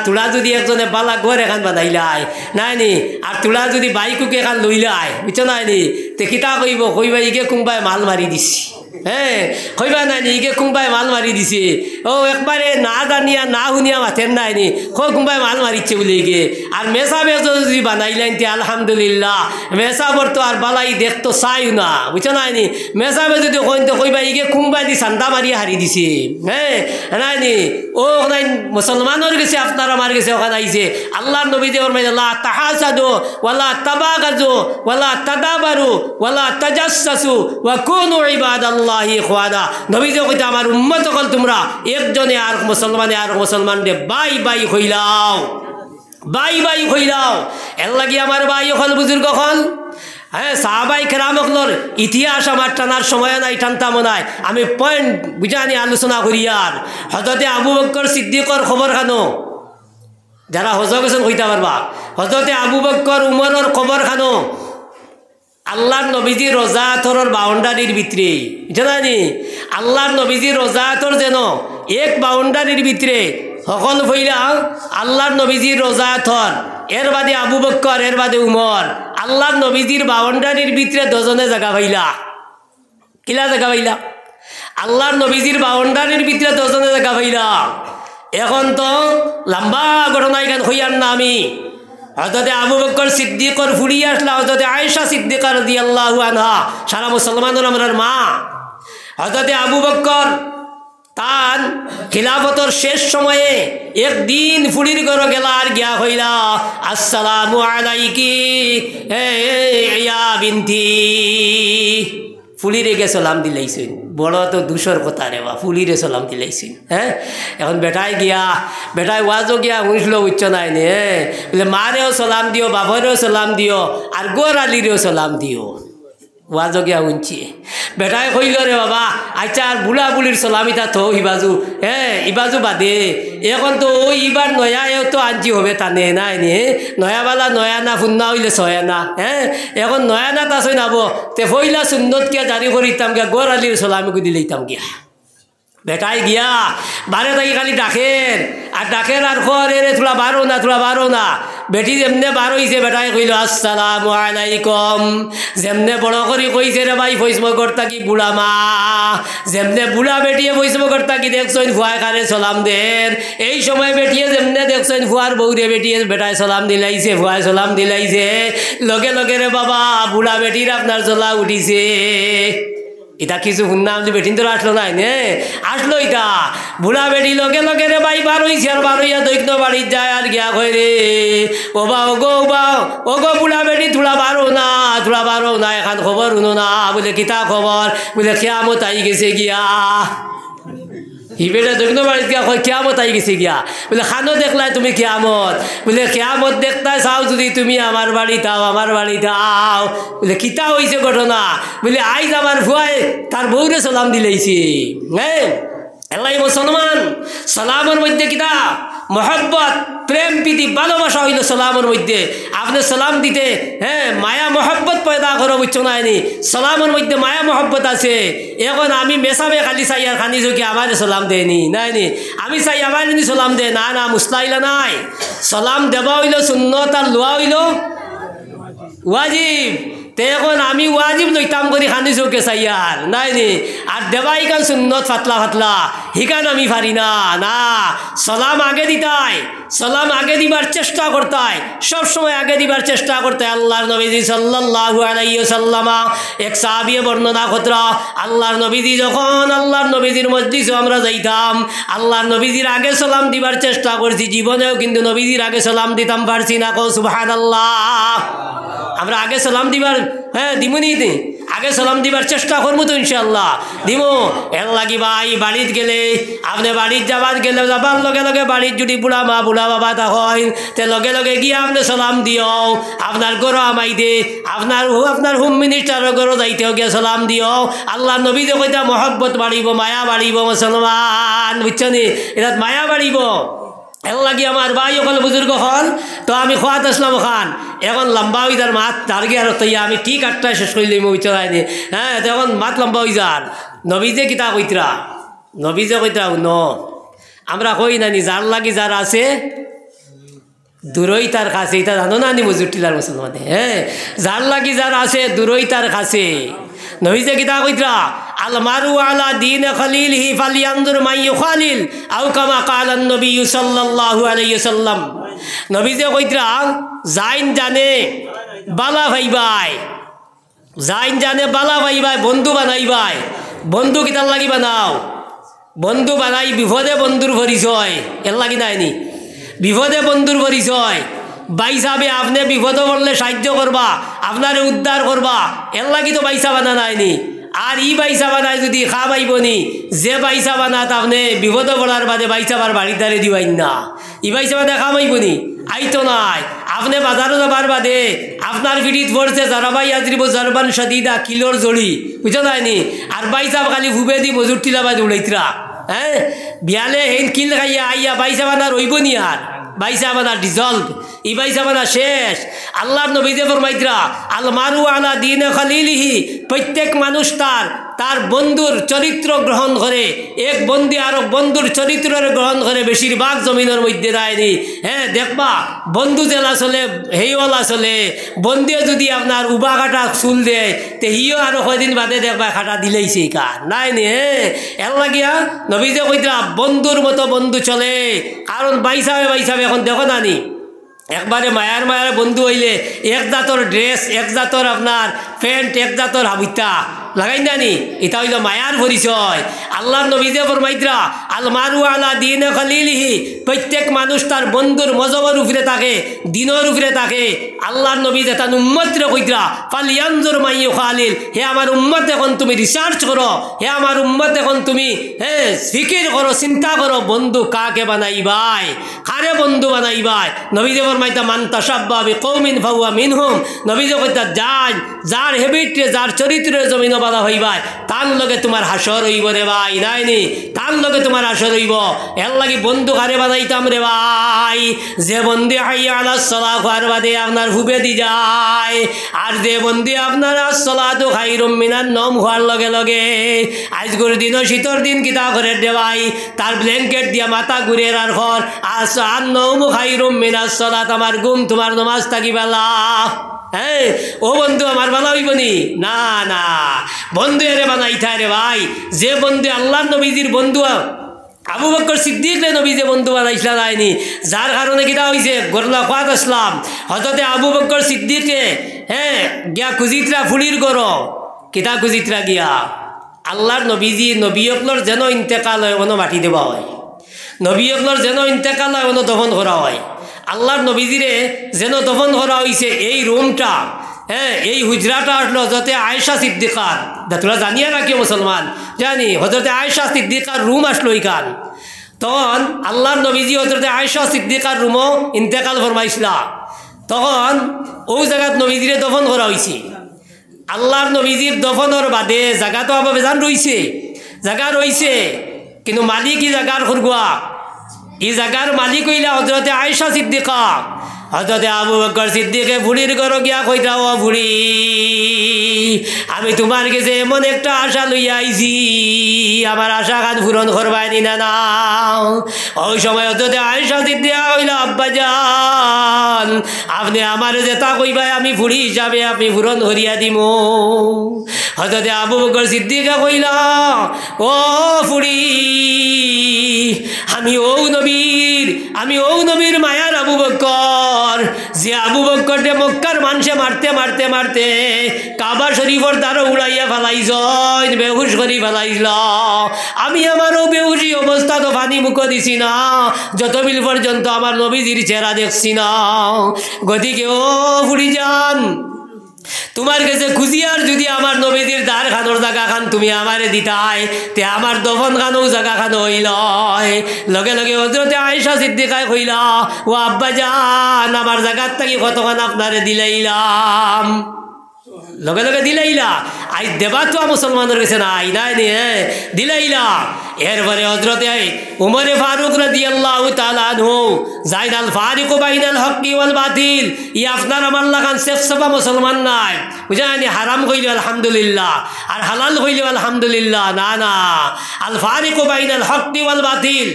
তোলা যদি একজনে বালা ঘর এখান বানাইলাই নাই নি আর তোলা যদি বাইকুকে এখান লইলাই বুঝছো নাই নি তে কিতা কইবা ইগে কোনবাই মাল মারি দিছি হ্যাঁ কইবা নাই নি ইগে কোনবাই মাল মারি দিছে ও একবারে না জানিয়া না শুনিয়া মাথেন নাই নি কোনবাই মাল মারিচ্ছে বলে ইগে আর মেসাবে যদি বানাইলেন তে আলহামদুলিল্লাহ মেসাবর তো আর বালাই দেখতো চাইও না বুঝছো নাই নি মেসাবে যদি কইবা ইগে কোনবাই দি চান্দা মারিয়া হারি দিছে হ্যাঁ নাই নি ও নাই মুসলমানের গেছে আপনার আমার গেছে ওখানে আইছে আল্লাহর নবী যে ফরমাইছে লা তাহাসাদু ওয়ালা তাবাগাজু ওয়ালা তাদাবারু ওয়ালা তাজাসসু ওয়া কুনু ইবাদাল্লাহি ইখওয়ানা নবী যে কইতা আমার উম্মত হল তোমরা একজনে আর মুসলমান দে বাই বাই কইলাও এর লাগি আমার ভাই হল বুজুর্গ হল হ্যাঁ সাহাবাই কেরামকলর ইতিহাস আমার টানার সময় নাই টানতাম নাই আমি পয়েন্ট বুঝানি আলোচনা করি আর হযরতে আবু বকর সিদ্দিকর খবর খানো যারা হজ গেছেন কইতে পারবা হযরতে আবু বকর উমরের খবর খানো আল্লাহর নবীজি রোজাতরের বাউন্ডারির ভিতরে জানি আল্লাহর নবীজি রোজাতর যেন এক বাউন্ডারির ভিতরে সকল হইলা আল্লাহর নবীজির রোজাতর এর বাদে আবু বকর এর বাদে উমর আল্লাহর নবীজির বাউন্ডারির ভিতরে দুজনে জায়গা পাইলা কিলা জায়গা পাইলা আল্লাহর নবীজির বাউন্ডারির ভিতরে দুজনে জায়গা পাইলা এখন তো লম্বা ঘটনা এখান হইয়ার না আমি হযরতে আবু বকর সিদ্দিকর ফুরিয়ে আসলা হযরতে আয়েশা সিদ্দিকা রাদিয়াল্লাহু আনহা সারা মুসলমানের আমরার মা হযরতে আবু বকর তার খিলাফতর শেষ সময়ে একদিন ফুড়ির ঘর গেলা আর গিয়া হইলা আসসালামু আলাইকি ইয়া বিনতি ফুলিরে গে সালাম দিলাইছেন বড় তো দুশোর কথা রে বা ফুলিরে সালাম দিলাইছেন হ্যাঁ এখন বেটায় ওয়াজও গিয়া শুনছিল উচ্চ নাই নে বলে মারেও সালাম দিও বাবারেও সালাম দিও আর গোর আলিরেও সালাম দিও ওয়াজও গিয়া শুনছি বেটায় কইল রে বাবা আচ্ছা আর বুড়া বুড়ির সালামিটা তো ইবাজু হ্যাঁ ইবাজু বাদে এখন তো ওই ইবার নয়া এও তো আনজি হবে টানে নাই নে নয়াবালা নয়া না ফুন্না হইলে ছয়া না হ্যাঁ এখন নয়া না তা ছয় নাব তে ফইলা সুন্নত কিয়া জারি করিতাম গিয়া গোর আলির সালামি কুদি লইতাম গিয়া বেটাই গিয়া বারে থাকি খালি ডাকের আর খর রে তোলা বারো না বেটি যেমনে বার হইছে বেটাই কইল আসসালামু আলাইকুম যেমনে বড় করি কইছে রে ভাই ফৈসমো করতা কি বুড়া মা যেমনে বুড়া বেটিয়ে ফৈসমো করতা কি দেখছেন ফুয়ায় কারে সালাম দেন এই সময় বেটিয়ে যেমনে দেখছেন ফুয়ার বউরে বেটিয়ে বেটায় সালাম দিলাইছে ফুয়ায় সালাম দিলাইছে লগে লগে রে বাবা বুড়া বেটির আপনার চলা উঠিছে এটা কিছু শুনলাম যে বেটিন তো আসলো নাই নে আসলো এটা বুড়া বেটি লগে লগে রে ভাই বার হইছে আর বার হইয়া দৈন্য বাড়ির যায় আর গিয়া কই রে ওগো বুড়া বেটি থোড়া বারো না এখন খবর শুনো না বলে কিতা খবর বলে কিয়ামত আই গেছে গিয়া হিবেটা দৈন্য বাড়িত গিয়া কয় কিয়ামত আই গেছে গিয়া বলে খানো দেখলাই তুমি কিয়ামত বলে কিয়ামত দেখতাই চাও যদি তুমি আমার বাড়ি দাও বলে কিতা হয়েছে ঘটনা বলে আইজ আমার ভুয়াই তার বউরে সালাম দিলাইছি হ্যাঁ এলাই মুসলমান সালামের মধ্যে কিতা মহব্বত প্রেম প্রীতি ভালোবাসা হইল সালামের মধ্যে আপনি সালাম দিতে হ্যাঁ মায়া মহব্বত পয়দা করো বুঝছো নাইনি সালামের মধ্যে মায়া মহব্বত আছে এখন আমি মেসাবে খালি চাই আর খানি কি আমার সালাম দেয়নি নাইনি আমি চাই আমার সালাম দে না মুসলাইলা নাই সালাম দেওয়া হইল সুন্নত আর লোয়া হইল ওয়াজিব তে এখন আমি ওয়াজিব লইতাম করি খানি চৌকে চাই আর নাইনি আর দেবাই কান সুন্নত ফাতলা হিকান আমি পারি না সালাম আগে দিবার চেষ্টা করতাই সব সময় আগে দিবার চেষ্টা করতে আল্লাহর নবীজি সাল্লাল্লাহু আলাইহি ওয়াসাল্লাম এক সাহাবীয়ে বর্ণনা করা আল্লাহর নবীজি যখন আল্লাহর নবীজির মজলিসে আমরা যাইতাম আল্লাহর নবীজির আগে সালাম দিবার চেষ্টা করছি জীবনেও কিন্তু নবীজির আগে সালাম দিতাম পারছি না কও সুবহানাল্লাহ আমরা আগে সালাম দিবার হ্যাঁ দিমুনি আগে সালাম দিবার চেষ্টা করবো তো ইনশাল্লাহ দিব এর লাগি ভাই বাড়িত গেলে আপনি বাড়ির যাবার লগে লগে বাড়ির যদি বুড়া মা বুড়া বাবা তা হয় তে লগে লগে গিয়ে আপনি সালাম দিও আপনার গরো আমাই দে আপনার হোম মিনিস্টারের গরো যাইতেও গিয়ে সালাম দিও আল্লাহ নবী যে কইতা মহব্বত বাড়িব মায়া বাড়িব মুসলমান বুঝছনি এটা মায়া বাড়িব এর লাগি আমার ভাই ওখানে বুজুর্গ হল তো আমি খোয়াত আসলাম খান এখন লম্বা হয়ে যার মাত তারগে আর তৈয়া আমি ঠিক 8টায় শেষ করলে বিচারাইনি হ্যাঁ তখন মাত লম্বা হয়ে যার নবীজে কিতা কইতরা ন আমরা কই নানি যার লাগি যার আছে দূরই তার কাছে, এটা জানো না নি মজুরটিলার মুসলমানে? হ্যাঁ, যার লাগি যার আছে দূরই তার কাছে। নবীজে কিতা কইতরা, আল মারু আলা দীন খলিলহি ফালিয়ানজুর মান ইউখালিল আও কামা ক্বালা নবী সাল্লাল্লাহু আলাইহি ওয়াসাল্লাম। নবীজে কইতরা জাইন জানে বালা ভাইবাই, জাইন জানে বালা ভাইবাই, বন্ধু বানাইবাই। বন্ধু কিতার লাগি বানাও? বন্ধু বানাই বিপদে বন্ধুর পরিচয়, এর লাগি নাইনি? বিপদে বন্ধুর পরিচয়। বাইসাবে আপনি বিপদ পড়লে সাহায্য করবা, আপনার উদ্ধার করবা, এর লাগি তো বাইসা বানা নাইনি। আর ই বাইসা বানায় যদি খা পাইবনি, যে বাইসা বানাত আপনি বিপদ পড়ার বাদে বাইসাবার বাড়ির দ্বারে দিবাইন না, ই বাইসা বাদে খা পাইবনি, আইতো নাই। আপনি বাজারও যাবার বাদে আপনার পিঠিত পড়ছে জারাবাই আজরিব জারবান সদিদা কিলোর জড়ি, বুঝো নাইনি? আর বাইসাব খালি ভুবে দি মজুর টিলাবাদ উড়াইতরা। হ্যাঁ, বিয়ালে হেন কিল খাইয়া আইয়া বাইসা বানা রইব নি? আর বাইসা বানা ডিজলভ, ই বাইসা বানা শেষ। আল্লাহর নবী যে ফরমাইতরা আল মারু আলা দীন খলিলিহি, প্রত্যেক মানুষ তার তার বন্ধুর চরিত্র গ্রহণ করে। এক বন্ধু আর বন্ধুর চরিত্রের গ্রহণ করে, বেশিরভাগ জমিনের মধ্যে দেয়নি। হ্যাঁ, দেখবা বন্ধু জেলা চলে হেইওয়ালা চলে, বন্ধুয়ে যদি আপনার উবা কাটা চুল দেয় তে হিও আরো কয়দিন বাদে দেখবা কাটা দিলেইছে কার নাই নি। হ্যাঁ, এর লাগিয়া নবী যে কইতরা বন্ধুর মতো বন্ধু চলে। কারণ বাইসাবে বাইসাবে এখন দেখো নানি, একবারে মায়ার মায়ার বন্ধু হইলে এক জাতর ড্রেস, এক জাতর আপনার প্যান্ট, এক জাতর হাবিতা লাগাই জানি, এটা হইল মায়ার পরিচয়। আল্লাহর নবী যে ফরমাইতরা আল মারু আলা দীন খলিলিহি, প্রত্যেক মানুষ তার বন্ধুর মজহবের উপরে থাকে, দিনের উপরে থাকে। আল্লাহর নবী যে তার উম্মতরে কইতরা ফালিয়ানজুর মান ইউখালিল, হে আমার উম্মত এখন তুমি রিসার্চ করো, হে আমার উম্মত এখন তুমি ফিকির করো, চিন্তা করো বন্ধু কাকে বানাইবাই, কারে বন্ধু বানাইবাই। নবী যে ফরমাইতা মান তাশাব্বা বিকওমিন ফাহুয়া মিনহুম, নবী যে কইতা যার হেবিটে যার চরিত্রের জমিন বাধা হইবাই তার লগে তোমার হাসর হইব রে ভাই, নাইনি? তার লগে তোমার হাসর হইব। এর লাগি বন্ধু কারে বানাইতাম রে ভাই? যে বন্ধু হাইয়া আলাস সালাহ খাওয়ার বাদে আপনার হুবে দি যায়, আর যে বন্ধু আপনার আসসালাতু খাইরুম মিনান নওম হওয়ার লগে লগে আজকের দিনও শীতর দিন কিতা করে দে ভাই, তার ব্ল্যাঙ্কেট দিয়া মাথা ঘুরে আর ঘর আর নওম খাইরুম মিনাস সালাত, আমার ঘুম তোমার নমাজ থাকি বেলা। হ্যাঁ, ও বন্ধু আমার বানা হইবনি? না না, বন্ধু এরে বানাইতা রে ভাই। যে বন্ধু আল্লাহর নবীজির বন্ধু আবু বকর সিদ্দিক রে নবী যে বন্ধু বানাইছিলা যায়নি, যার কারণে কিতা হয়েছে গরলা খাত আসলাম হজরতে আবু বকর সিদ্দিকে গিয়া খুঁজিতরা ফুলির গড়, কিতা খুঁজিতরা গিয়া আল্লাহর নবীজি নবীকলর যেন ইন্তেকাল হয় কোনো মাটি দেওয়া হয়, নবীকলর যেন ইন্তেকাল হয় কোনো দফন করা হয়। আল্লাহর নবীজিরে যেন দফন করা হয়েছে এই রুমটা, এই হুজরাটা আসলো হজরতে আয়েশা সিদ্দিকার। তোরা জানিয়ে রাখি মুসলমান, জানি হজরতে আয়েশা সিদ্দিকার রুম আসলো এইখান। তখন আল্লাহর নবীজি হজরতে আয়েশা সিদ্দিকার রুমও ইন্তেকাল ফরমাইছিলা, তখন ওই জায়গাত নবীজিরে দফন করা হয়েছে। আল্লাহর নবীজির দফনের বাদে জায়গা তো আবার বেজান রয়েছে, জায়গা রয়েছে, কিন্তু মালিক ই জায়গার খুরগুয়া, এই জায়গার মালিক হইলা হজরতে আয়েশা সিদ্দিকা। হজরতে আবু বকর সিদ্দিকে বুড়ির ঘর গিয়া কইতা, ও বুড়ি, আমি তোমার কাছে এমন একটা আশা লইয়া আইছি, আমার আশা খান পূরণ করবাই নি না না? ওই সময় হজরতে আয়েশা সিদ্দিকা হইলা, আব্বা জান, আপনি আমার যেটা কইবাই আমি বুড়ি হিসাবে আপনি পূরণ করিয়া দিম। হজরতে আবু বকর সিদ্দিকা কইলা, ও বুড়ি, আমি ও নবীর মায়ার আবু বকর, যে আবু বকরকে মক্কার মানুষে মারতে মারতে মারতে কাবা শরীফর দ্বারা উড়াইয়া ফেলাইছ, বেহুশ করি ফেলাইল। আমি আমারও বেহুশি অবস্থা তো ফানি মুখ দিছি না, যতবিল পর্যন্ত আমার নবীজির চেহারা দেখছি না। গতিকে ও ফুড়ি যান, তোমার কাছে খুঁজিয়ার যদি আমার নবীজির দ্বার খানোর জায়গা খান তুমি আমারে দিতাই, তে আমার দফন খানো জায়গা খানো হইল। লগে লগে হজরতে আয়েশা সিদ্দিকায় কইলা, ও আব্বা জান, আমার জায়গার থাকি কতক্ষণ আপনারে দিলাইলাম, লগে লগে দিলাইলা। আই দেবা তো মুসলমানের কাছে নাই নাই নি, দিলাইলা। এরপরে হজরতে উমরে ফারুক রাদিয়াল্লাহু তাআলা আনহু, জাইনাল ফারিকু বাইনাল হক্কি ওয়াল বাতিল, ই আপনার আমার লাগান সেফসফা মুসলমান নাই, বুঝানি? হারাম কইলে আলহামদুলিল্লাহ আর হালাল কইলে আলহামদুলিল্লাহ, না না, আল ফারিকু বাইনাল হক্কি ওয়াল বাতিল,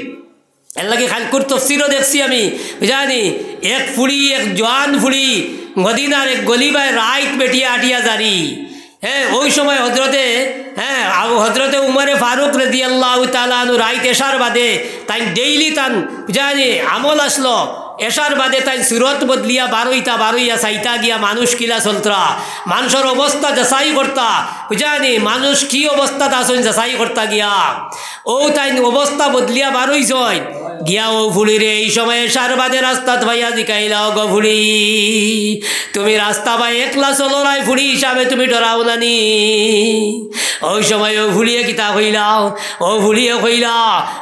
এর লাগে খালকুর তফসিরও দেখছি আমি বুঝানি এক ফুড়ি এক জোয়ান ফুড়ি মদিনার এক গলিবায় রাইত বেটিয়া আটিয়া জারি হ্যাঁ ওই সময় হজরতে উমরে ফারুক রাদিয়াল্লাহু তাআলা আনহু রাইত এশার বাদে তাই ডেইলি তান বুঝানি আমল আসলো এশার বাদে তাই সুরত বদলিয়া বারোইয়া সাইতা গিয়া মানুষ কিলা চলতরা মানুষের অবস্থা যাচাই করতা বুঝানি মানুষ কি অবস্থাত আসন যাচাই করতা গিয়া ও তাই অবস্থা বদলিয়া বারোইছয় গিয়া ও ফুড়ি রে এই সময় এশার বাদে রাস্তাত ভাইয়া জিকাইলাও গো ফুড়ি তুমি রাস্তা ভাই একলা চলো নাই ফুড়ি হিসাবে তুমি ডরাও নানি ওই সময় ও ফুড়িয়ে কিতা কইলাও ও ফুড়িয়ে কইলা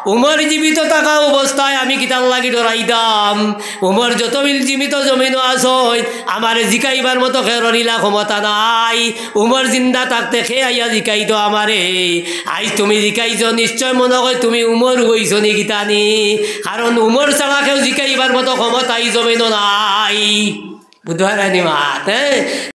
উমর জীবিত থাকা অবস্থায় আমি কিতার লাগি ডরাইতাম উমর যত জীবিত জমিন আসই আমার জিকাইবার মতো খেরনিলা ক্ষমতা নাই উমর জিন্দা থাকতে খে আইয়া জিকাইত আমারে আইজ তুমি জিকাইছ নিশ্চয় মনে হয় তুমি উমর হইছ নি গীতানি কারণ উমর ছাড়া কেউ জিকাইবার মতো ক্ষমতাই জমিন নাই বুধবার মাত হ্যাঁ